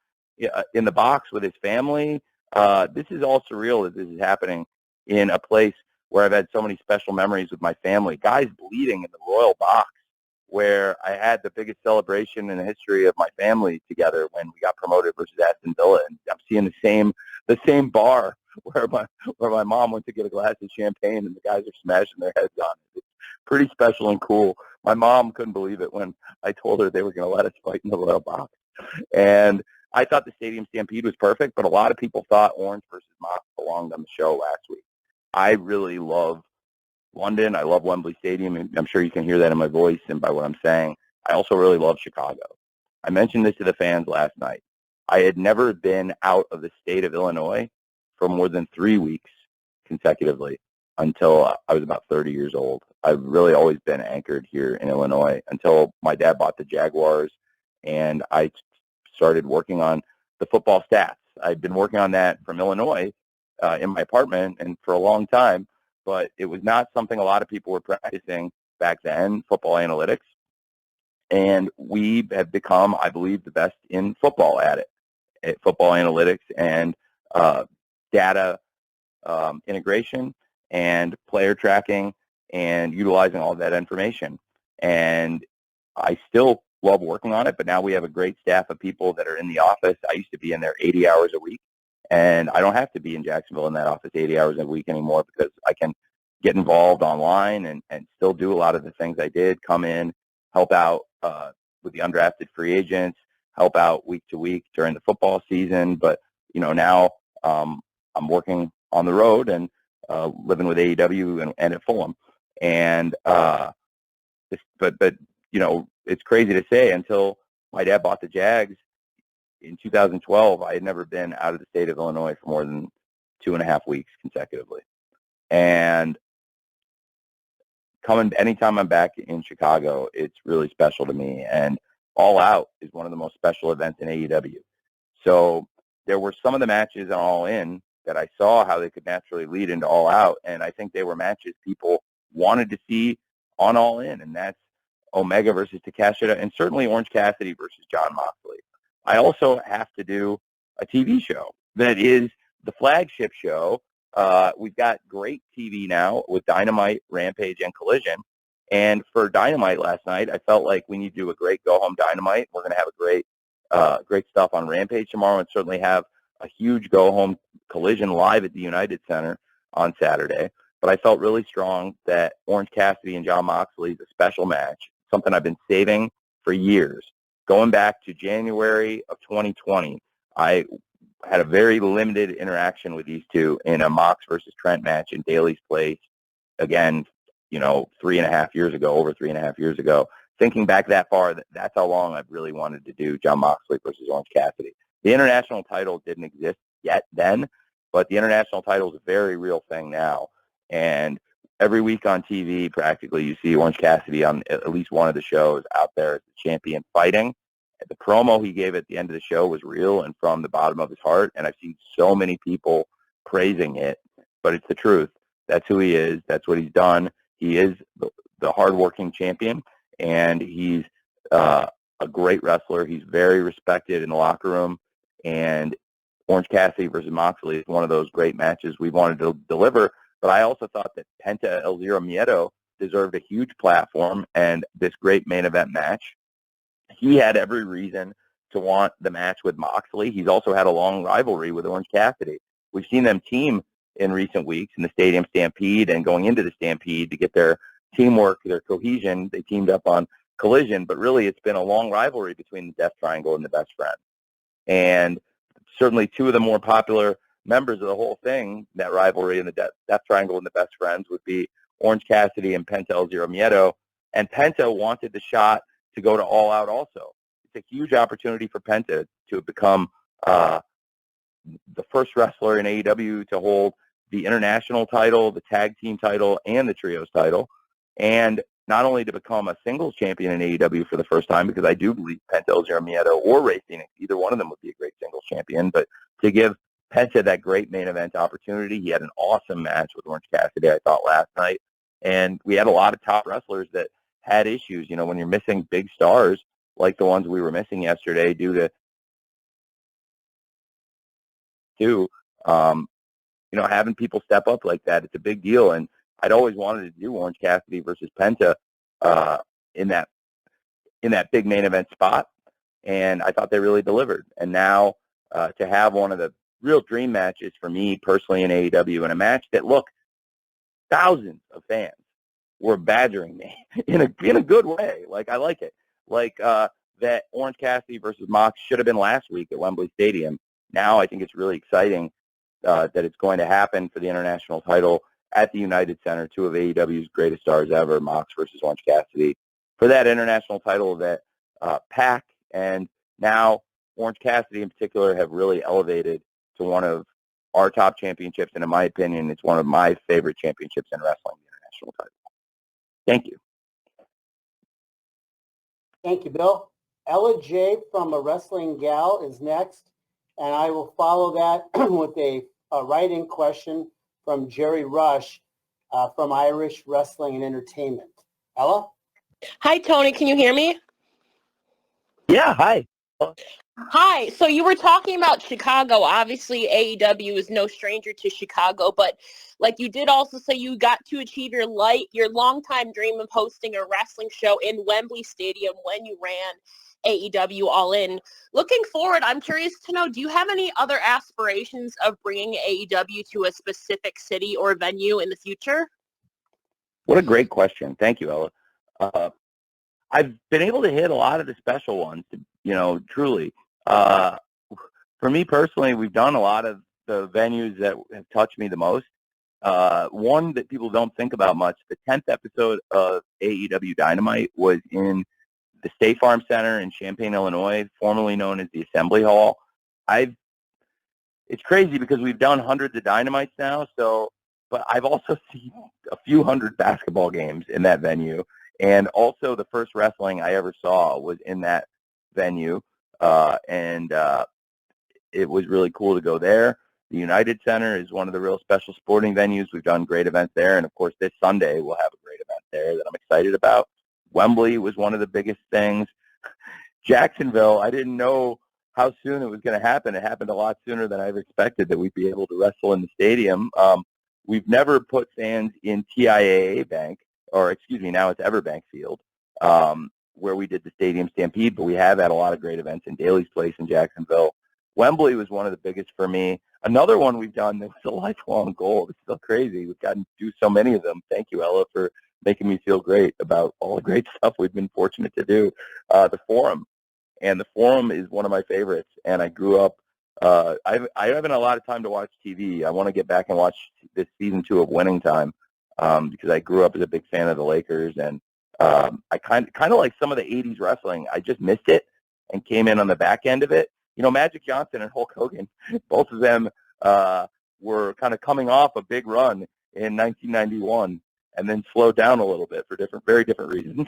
in the box with his family. This is all surreal that this is happening in a place where I've had so many special memories with my family. Guys bleeding in the royal box where I had the biggest celebration in the history of my family together when we got promoted versus Aston Villa. And I'm seeing the same bar where my mom went to get a glass of champagne and the guys are smashing their heads on it. It's pretty special and cool. My mom couldn't believe it when I told her they were going to let us fight in the royal box. And I thought the Stadium Stampede was perfect, but a lot of people thought Orange versus Mox belonged on the show last week. I really love London. I love Wembley Stadium, and I'm sure you can hear that in my voice and by what I'm saying. I also really love Chicago. I mentioned this to the fans last night. I had never been out of the state of Illinois for more than 3 weeks consecutively until I was about 30 years old. I've really always been anchored here in Illinois until my dad bought the Jaguars, and I started working on the football stats. I'd been working on that from Illinois in my apartment and for a long time, but it was not something a lot of people were practicing back then, football analytics. And we have become, I believe, the best in football at football analytics and data integration and player tracking and utilizing all that information. And I still love working on it, but now we have a great staff of people that are in the office. I used to be in there 80 hours a week, and I don't have to be in Jacksonville in that office 80 hours a week anymore because I can get involved online and still do a lot of the things I did, come in, help out with the undrafted free agents, help out week to week during the football season. But, now I'm working on the road and living with AEW and at Fulham. And it's crazy to say, until my dad bought the Jags in 2012, I had never been out of the state of Illinois for more than 2.5 weeks consecutively. And anytime I'm back in Chicago, it's really special to me. And All Out is one of the most special events in AEW. So there were some of the matches on All In that I saw how they could naturally lead into All Out, and I think they were matches people wanted to see on All In, and that's Omega versus Takeshita, and certainly Orange Cassidy versus Jon Moxley. I also have to do a TV show that is the flagship show. We've got great TV now with Dynamite, Rampage, and Collision. And for Dynamite last night, I felt like we need to do a great go-home Dynamite. We're going to have a great stuff on Rampage tomorrow, and certainly have a huge go-home Collision live at the United Center on Saturday. But I felt really strong that Orange Cassidy and Jon Moxley is a special match, something I've been saving for years. Going back to January of 2020, I had a very limited interaction with these two in a Mox versus Trent match in Daly's Place. Again, 3.5 years ago, over 3.5 years ago. Thinking back that far, that's how long I've really wanted to do Jon Moxley versus Orange Cassidy. The international title didn't exist yet then, but the international title is a very real thing now. And every week on TV, practically, you see Orange Cassidy on at least one of the shows out there as the champion fighting. The promo he gave at the end of the show was real and from the bottom of his heart, and I've seen so many people praising it, but it's the truth. That's who he is. That's what he's done. He is the hardworking champion, and he's a great wrestler. He's very respected in the locker room, and Orange Cassidy versus Moxley is one of those great matches we wanted to deliver. But I also thought that Penta El Zero Miedo deserved a huge platform and this great main event match. He had every reason to want the match with Moxley. He's also had a long rivalry with Orange Cassidy. We've seen them team in recent weeks in the Stadium Stampede and going into the Stampede to get their teamwork, their cohesion. They teamed up on Collision, but really it's been a long rivalry between the Death Triangle and the Best Friends. And certainly two of the more popular members of the whole thing, that rivalry in the Death Triangle and the Best Friends, would be Orange Cassidy and Penta El Zero Miedo. And Penta wanted the shot to go to All Out also. It's a huge opportunity for Penta to become the first wrestler in AEW to hold the international title, the tag team title, and the trios title. And not only to become a singles champion in AEW for the first time, because I do believe Penta El Zero Miedo or Rey Fenix, either one of them would be a great singles champion, but to give Penta that great main event opportunity. He had an awesome match with Orange Cassidy, I thought, last night. And we had a lot of top wrestlers that had issues. You know, when you're missing big stars like the ones we were missing yesterday due to having people step up like that, it's a big deal. And I'd always wanted to do Orange Cassidy versus Penta in that big main event spot, and I thought they really delivered. And now to have one of the real dream matches for me personally in AEW, and a match that, look, thousands of fans were badgering me in a good way. Like, I like it. Like that Orange Cassidy versus Mox should have been last week at Wembley Stadium. Now I think it's really exciting that it's going to happen for the international title at the United Center, two of AEW's greatest stars ever, Mox versus Orange Cassidy, for that international title that PAC and now Orange Cassidy in particular have really elevated to one of our top championships, and in my opinion, it's one of my favorite championships in wrestling, the international title. Thank you. Thank you, Bill. Ella J. from A Wrestling Gal is next, and I will follow that with a write-in question from Jerry Rush from Irish Wrestling and Entertainment. Ella? Hi, Tony. Can you hear me? Yeah, hi. Hi. So you were talking about Chicago. Obviously, AEW is no stranger to Chicago, but like you did also say you got to achieve your longtime dream of hosting a wrestling show in Wembley Stadium when you ran AEW All In. Looking forward, I'm curious to know, do you have any other aspirations of bringing AEW to a specific city or venue in the future? What a great question. Thank you, Ella. I've been able to hit a lot of the special ones, truly. For me personally, we've done a lot of the venues that have touched me the most. One that people don't think about much, the 10th episode of AEW Dynamite was in the State Farm Center in Champaign, Illinois, formerly known as the Assembly Hall. It's crazy because we've done hundreds of Dynamites now, but I've also seen a few hundred basketball games in that venue. And also the first wrestling I ever saw was in that venue. And it was really cool to go there. The United Center is one of the real special sporting venues. We've done great events there. And, of course, this Sunday we'll have a great event there that I'm excited about. Wembley was one of the biggest things. Jacksonville, I didn't know how soon it was going to happen. It happened a lot sooner than I ever expected that we'd be able to wrestle in the stadium. We've never put fans in TIAA Bank, or excuse me, now it's Everbank Field, where we did the Stadium Stampede, but we have had a lot of great events in Daly's Place in Jacksonville. Wembley was one of the biggest for me. Another one we've done that was a lifelong goal. It's still crazy. We've gotten to do so many of them. Thank you, Ella, for making me feel great about all the great stuff we've been fortunate to do. The Forum. And the Forum is one of my favorites. And I grew up, I haven't a lot of time to watch TV. I want to get back and watch this season 2 of Winning Time because I grew up as a big fan of the Lakers. And I kind of like some of the 80s wrestling. I just missed it and came in on the back end of it. Magic Johnson and Hulk Hogan, both of them were kind of coming off a big run in 1991 and then slowed down a little bit for very different reasons.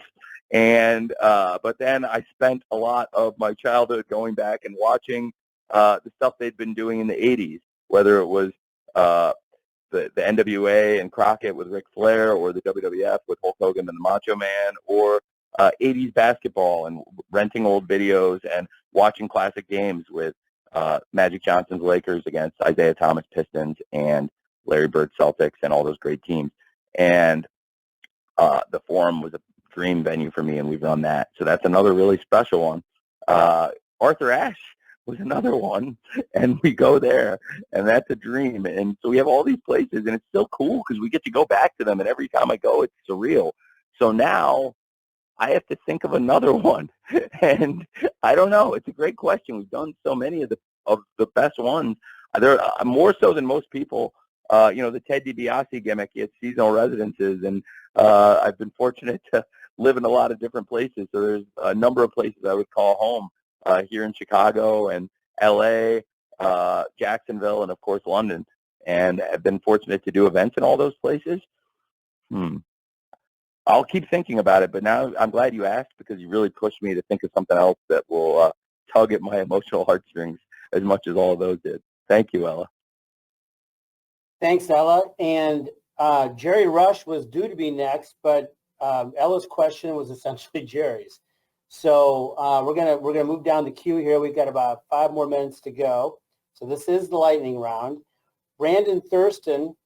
And but then I spent a lot of my childhood going back and watching the stuff they'd been doing in the 80s, whether it was the NWA and Crockett with Ric Flair, or the WWF with Hulk Hogan and the Macho Man, or 80s basketball and renting old videos and watching classic games with Magic Johnson's Lakers against Isaiah Thomas Pistons and Larry Bird Celtics and all those great teams. And the Forum was a dream venue for me, and we've done that. So that's another really special one. Arthur Ashe was another one, and we go there, and that's a dream. And so we have all these places, and it's still cool because we get to go back to them, and every time I go, it's surreal. So now I have to think of another one, and I don't know. It's a great question. We've done so many of the best ones. There more so than most people. The Ted DiBiase gimmick, it's seasonal residences, and I've been fortunate to live in a lot of different places. So there's a number of places I would call home here in Chicago and LA, Jacksonville, and of course London. And I've been fortunate to do events in all those places. I'll keep thinking about it, but now I'm glad you asked because you really pushed me to think of something else that will tug at my emotional heartstrings as much as all of those did. Thank you, Ella. Thanks, Ella. And Jerry Rush was due to be next, but Ella's question was essentially Jerry's. So we're gonna move down the queue here. We've got about 5 more minutes to go. So this is the lightning round. Brandon Thurston,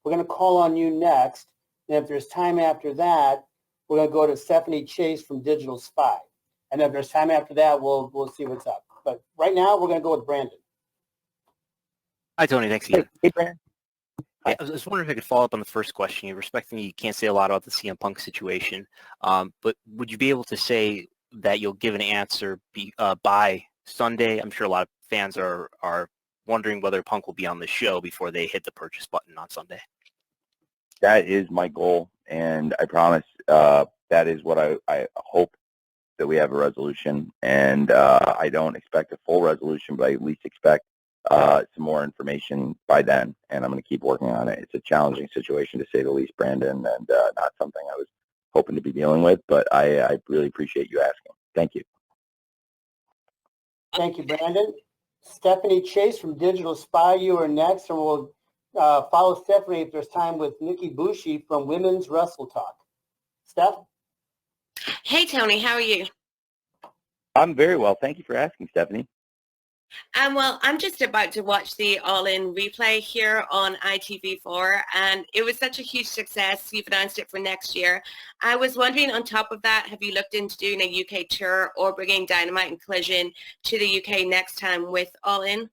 we're gonna call on you next. And if there's time after that, we're gonna go to Stephanie Chase from Digital Spy. And if there's time after that, we'll see what's up. But right now, we're gonna go with Brandon. Hi, Tony. Thanks again. Hey, Brandon. I was wondering if I could follow up on the first question. You're respecting you can't say a lot about the CM Punk situation, but would you be able to say that you'll give an answer by Sunday? I'm sure a lot of fans are wondering whether Punk will be on the show before they hit the purchase button on Sunday. That is my goal, and I promise that is what I hope that we have a resolution. And I don't expect a full resolution, but I at least expect some more information by then, and I'm going to keep working on it. It's a challenging situation, to say the least, Brandon, and not something I was hoping to be dealing with, but I really appreciate you asking. Thank you. Thank you, Brandon. Stephanie Chase from Digital Spy, you are next, and we'll follow Stephanie if there's time with Nikki Bushi from Women's Wrestle Talk. Steph? Hey, Tony, how are you? I'm very well. Thank you for asking, Stephanie. Well, I'm just about to watch the All In replay here on ITV4, and it was such a huge success. You've announced it for next year. I was wondering, on top of that, have you looked into doing a UK tour or bringing Dynamite and Collision to the UK next time with All In?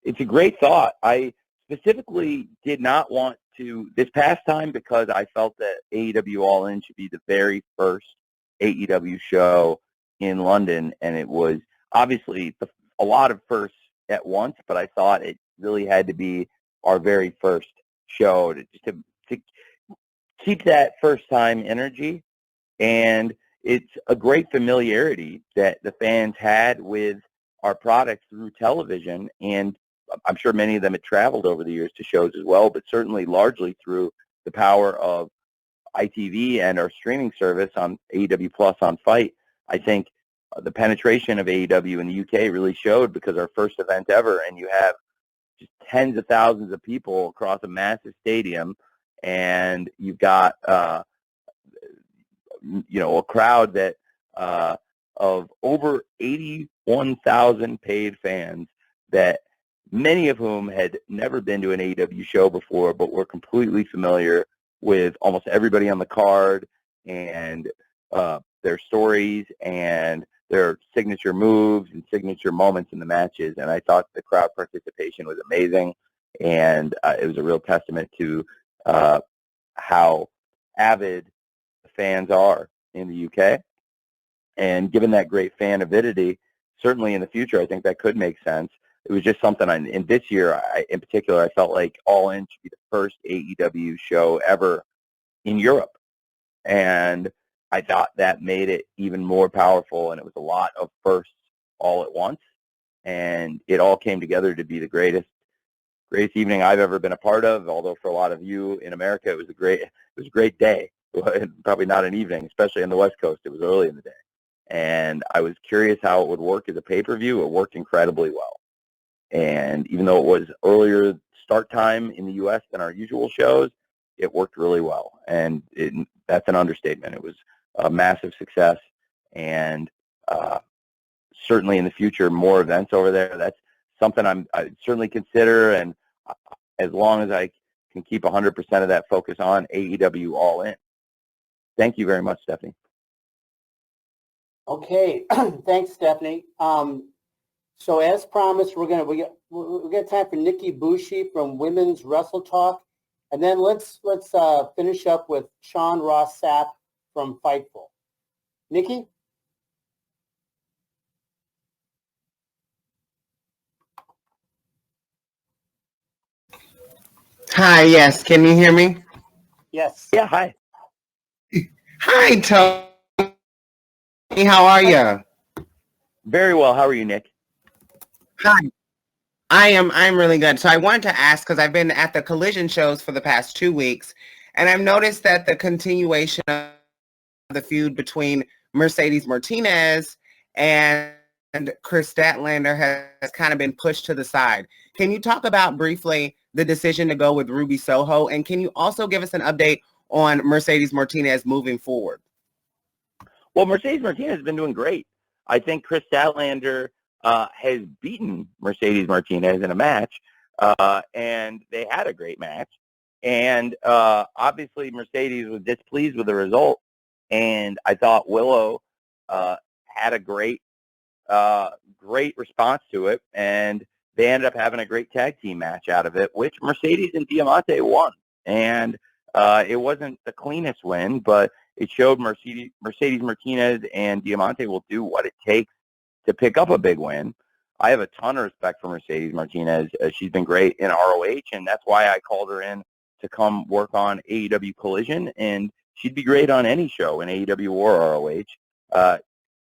It's a great thought. I specifically did not want to this past time because I felt that AEW All In should be the very first AEW show in London, and it was obviously a lot of firsts at once, but I thought it really had to be our very first show to keep that first time energy. And it's a great familiarity that the fans had with our product through television, and I'm sure many of them had traveled over the years to shows as well, but certainly largely through the power of ITV and our streaming service on AEW Plus on Fight. I think the penetration of AEW in the UK really showed, because our first event ever, and you have just tens of thousands of people across a massive stadium, and you've got a crowd that of over 81,000 paid fans, that many of whom had never been to an AEW show before, but were completely familiar with almost everybody on the card and their stories and their signature moves and signature moments in the matches. And I thought the crowd participation was amazing, and it was a real testament to how avid the fans are in the UK. And given that great fan avidity, certainly in the future, I think that could make sense. It was just something in this year, in particular, I felt like All In should be the first AEW show ever in Europe. And I thought that made it even more powerful, and it was a lot of firsts all at once. And it all came together to be the greatest evening I've ever been a part of, although for a lot of you in America, it was a great day. Probably not an evening, especially on the West Coast. It was early in the day. And I was curious how it would work as a pay-per-view. It worked incredibly well. And even though it was earlier start time in the U.S. than our usual shows, it worked really well. And that's an understatement. It was a massive success. And certainly in the future, more events over there. That's something I certainly consider. And as long as I can keep 100% of that focus on AEW All In. Thank you very much, Stephanie. Okay, thanks, Stephanie. So as promised, we got time for Nikki Bushi from Women's Wrestle Talk, and then let's finish up with Sean Ross Sapp from Fightful. Nikki? Hi, yes. Can you hear me? Yes. Yeah, hi. Hi, Tony. How are you? Very well. How are you, Nick? Hi. I'm really good. So I wanted to ask, because I've been at the collision shows for the past 2 weeks, and I've noticed that the continuation of the feud between Mercedes Martinez and Chris Statlander has kind of been pushed to the side. Can you talk about briefly the decision to go with Ruby Soho? And can you also give us an update on Mercedes Martinez moving forward? Well, Mercedes Martinez has been doing great. I think Chris Statlander has beaten Mercedes Martinez in a match, and they had a great match. And obviously, Mercedes was displeased with the result, and I thought Willow had a great response to it, and they ended up having a great tag team match out of it, which Mercedes and Diamante won. And it wasn't the cleanest win, but it showed Mercedes Martinez and Diamante will do what it takes to pick up a big win. I have a ton of respect for Mercedes Martinez. She's been great in ROH, and that's why I called her in to come work on AEW Collision, and she'd be great on any show in AEW or ROH.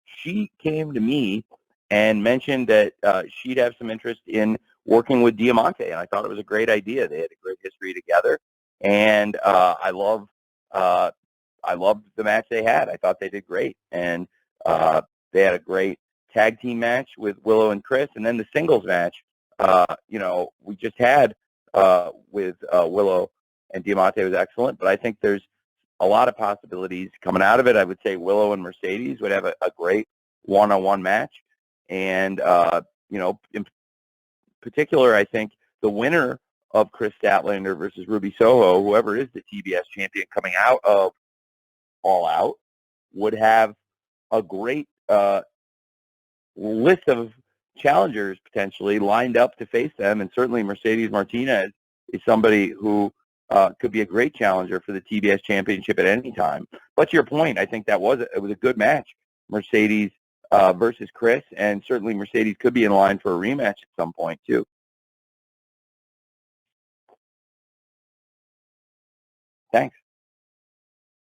She came to me and mentioned that she'd have some interest in working with Diamante, and I thought it was a great idea. They had a great history together, and I loved the match they had. I thought they did great, and they had a great tag team match with Willow and Chris, and then the singles match, we just had with Willow and Diamante was excellent, but I think there's a lot of possibilities coming out of it. I would say Willow and Mercedes would have a great one-on-one match, and in particular, I think the winner of Chris Statlander versus Ruby Soho, whoever is the TBS champion coming out of All Out, would have a great list of challengers potentially lined up to face them, and certainly Mercedes Martinez is somebody who could be a great challenger for the TBS championship at any time. But to your point, I think it was a good match, Mercedes versus Chris, and certainly Mercedes could be in line for a rematch at some point too. Thanks.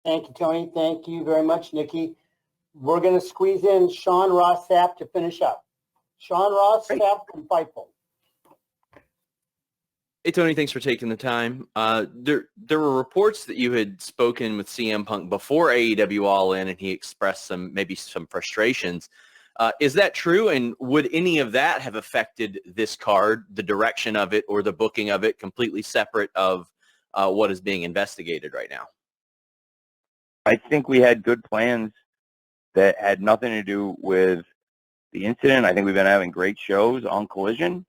Thank you, Tony. Thank you very much, Nikki. We're going to squeeze in Sean Ross Sapp to finish up. Sean Ross Sapp from Fightful. Hey, Tony, thanks for taking the time. There were reports that you had spoken with CM Punk before AEW All In, and he expressed maybe some frustrations. Is that true? And would any of that have affected this card, the direction of it, or the booking of it, completely separate of what is being investigated right now? I think we had good plans that had nothing to do with the incident. I think we've been having great shows on Collision,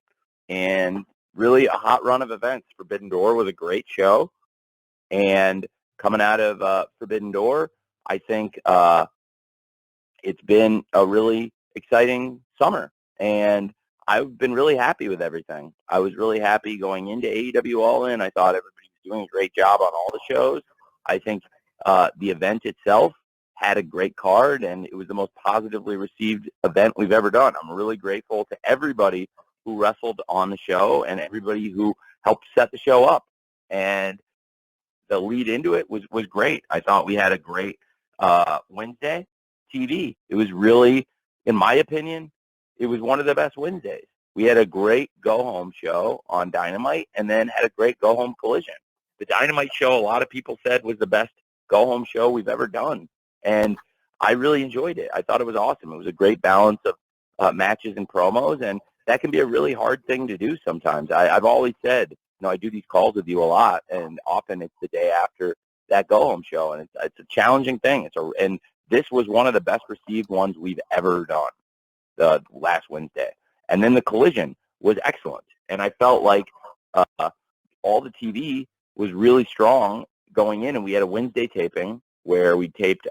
and really a hot run of events. Forbidden Door was a great show, and coming out of Forbidden Door, I think it's been a really exciting summer, and I've been really happy with everything. I was really happy going into AEW All In. I thought everybody was doing a great job on all the shows. I think the event itself had a great card, and it was the most positively received event we've ever done. I'm really grateful to everybody who wrestled on the show and everybody who helped set the show up. And the lead into it was great. I thought we had a great Wednesday TV. It was really, in my opinion, it was one of the best Wednesdays. We had a great go-home show on Dynamite, and then had a great go-home Collision. The Dynamite show, a lot of people said, was the best go-home show we've ever done, and I really enjoyed it. I thought it was awesome. It was a great balance of matches and promos, and that can be a really hard thing to do sometimes. I've always said, I do these calls with you a lot, and often it's the day after that go-home show, and it's a challenging thing. And this was one of the best received ones we've ever done, the last Wednesday. And then the Collision was excellent, and I felt like all the TV was really strong going in, and we had a Wednesday taping where we taped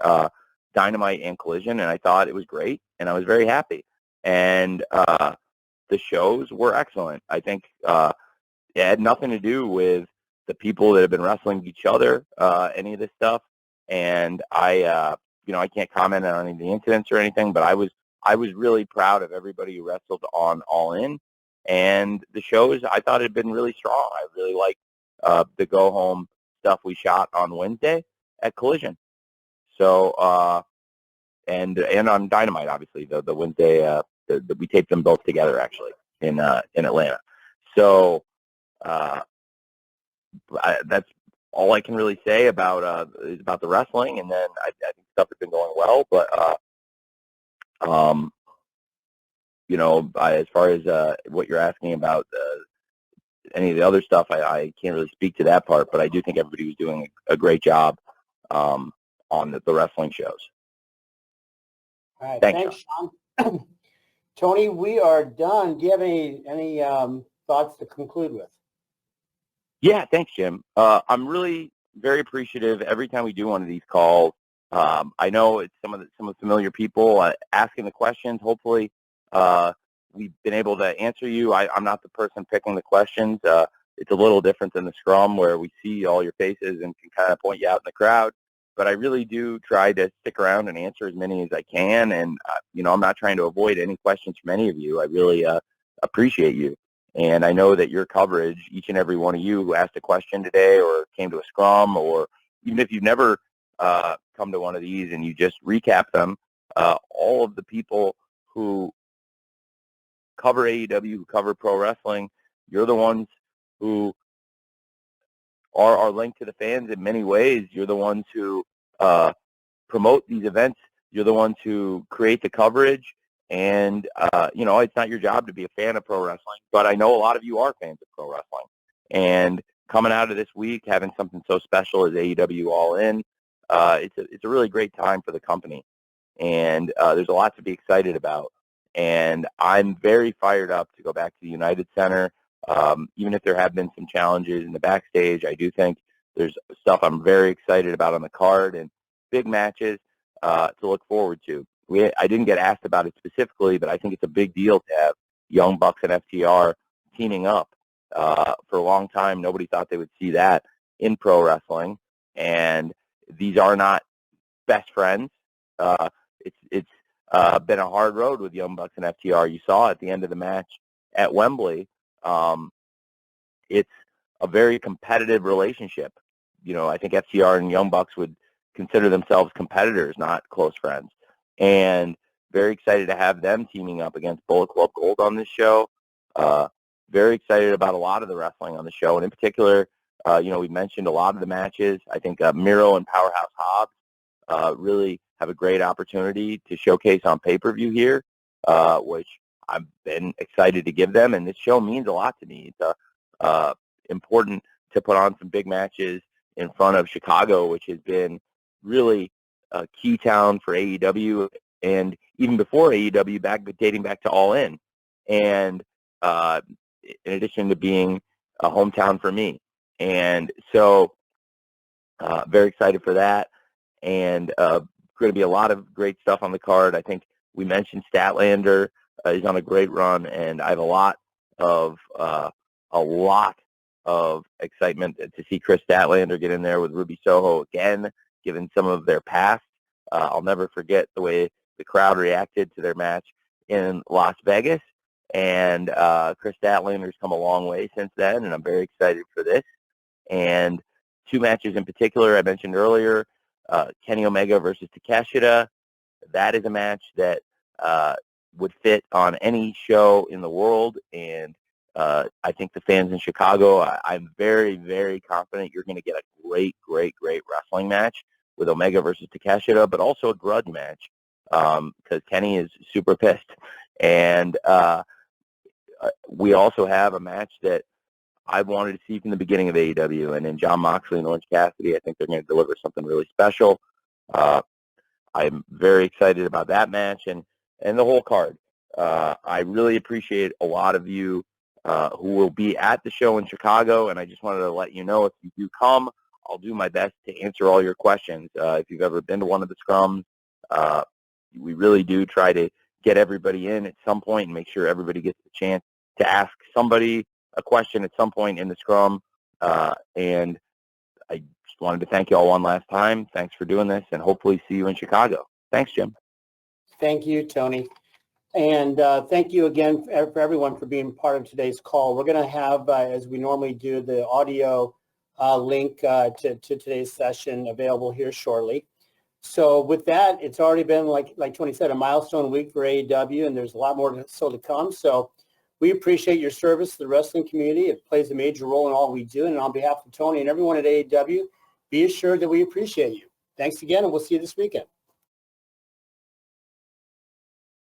Dynamite and Collision, and I thought it was great, and I was very happy. And the shows were excellent. I think it had nothing to do with the people that have been wrestling each other, any of this stuff. And I can't comment on any of the incidents or anything, but I was really proud of everybody who wrestled on All In. And the shows, I thought had been really strong. I really liked the go-home stuff we shot on Wednesday at Collision. So, and on Dynamite, obviously, the Wednesday, we taped them both together, actually, in Atlanta. So that's all I can really say about is about the wrestling. And then I think stuff has been going well, but as far as what you're asking about any of the other stuff, I can't really speak to that part, but I do think everybody was doing a great job on the wrestling shows. All right, Thanks, Sean. Tony, we are done. Do you have any thoughts to conclude with? Yeah, thanks, Jim. I'm really very appreciative every time we do one of these calls. I know it's some of the familiar people asking the questions. Hopefully, we've been able to answer you. I'm not the person picking the questions. It's a little different than the Scrum where we see all your faces and can kind of point you out in the crowd. But I really do try to stick around and answer as many as I can. And, I'm not trying to avoid any questions from any of you. I really appreciate you. And I know that your coverage, each and every one of you who asked a question today or came to a Scrum, or even if you've never come to one of these and you just recap them, all of the people who cover AEW, who cover pro wrestling, you're the ones who are our link to the fans in many ways. You're the ones who promote these events. You're the ones who create the coverage. And, it's not your job to be a fan of pro wrestling, but I know a lot of you are fans of pro wrestling. And coming out of this week, having something so special as AEW All In, it's a really great time for the company. And there's a lot to be excited about. And I'm very fired up to go back to the United Center. Even if there have been some challenges in the backstage, I do think there's stuff I'm very excited about on the card and big matches to look forward to. I didn't get asked about it specifically, but I think it's a big deal to have Young Bucks and FTR teaming up. For a long time, nobody thought they would see that in pro wrestling. And these are not best friends. It's been a hard road with Young Bucks and FTR. You saw at the end of the match at Wembley. It's a very competitive relationship. I think FTR and Young Bucks would consider themselves competitors, not close friends. And very excited to have them teaming up against Bullet Club Gold on this show. Very excited about a lot of the wrestling on the show. And in particular, we mentioned a lot of the matches. I think Miro and Powerhouse Hobbs really have a great opportunity to showcase on pay-per-view here, which I've been excited to give them. And this show means a lot to me. It's important to put on some big matches in front of Chicago, which has been really a key town for AEW, and even before AEW, dating back to All In, and in addition to being a hometown for me. And so very excited for that, and going to be a lot of great stuff on the card. I think we mentioned Statlander is on a great run, and I have a lot of excitement to see Chris Statlander get in there with Ruby Soho again, given some of their past. I'll never forget the way the crowd reacted to their match in Las Vegas. And Chris Statlander's come a long way since then, and I'm very excited for this. And two matches in particular I mentioned earlier, Kenny Omega versus Takeshita. That is a match that would fit on any show in the world, and I think the fans in Chicago, I'm very, very confident you're going to get a great, great, great wrestling match with Omega versus Takeshita, but also a grudge match because Kenny is super pissed. And we also have a match that I wanted to see from the beginning of AEW, and in Jon Moxley and Orange Cassidy, I think they're going to deliver something really special. I'm very excited about that match and the whole card. I really appreciate a lot of you who will be at the show in Chicago, and I just wanted to let you know if you do come, I'll do my best to answer all your questions. If you've ever been to one of the scrums, We really do try to get everybody in at some point and make sure everybody gets the chance to ask somebody a question at some point in the scrum. And I just wanted to thank you all one last time. Thanks for doing this, and hopefully see you in Chicago. Thanks, Jim. Thank you, Tony. And thank you again for everyone for being part of today's call. We're going to have, as we normally do, the audio link to today's session available here shortly. So with that, it's already been, like Tony said, a milestone week for AEW, and there's a lot more to come. So we appreciate your service to the wrestling community. It plays a major role in all we do. And on behalf of Tony and everyone at AEW, be assured that we appreciate you. Thanks again, and we'll see you this weekend.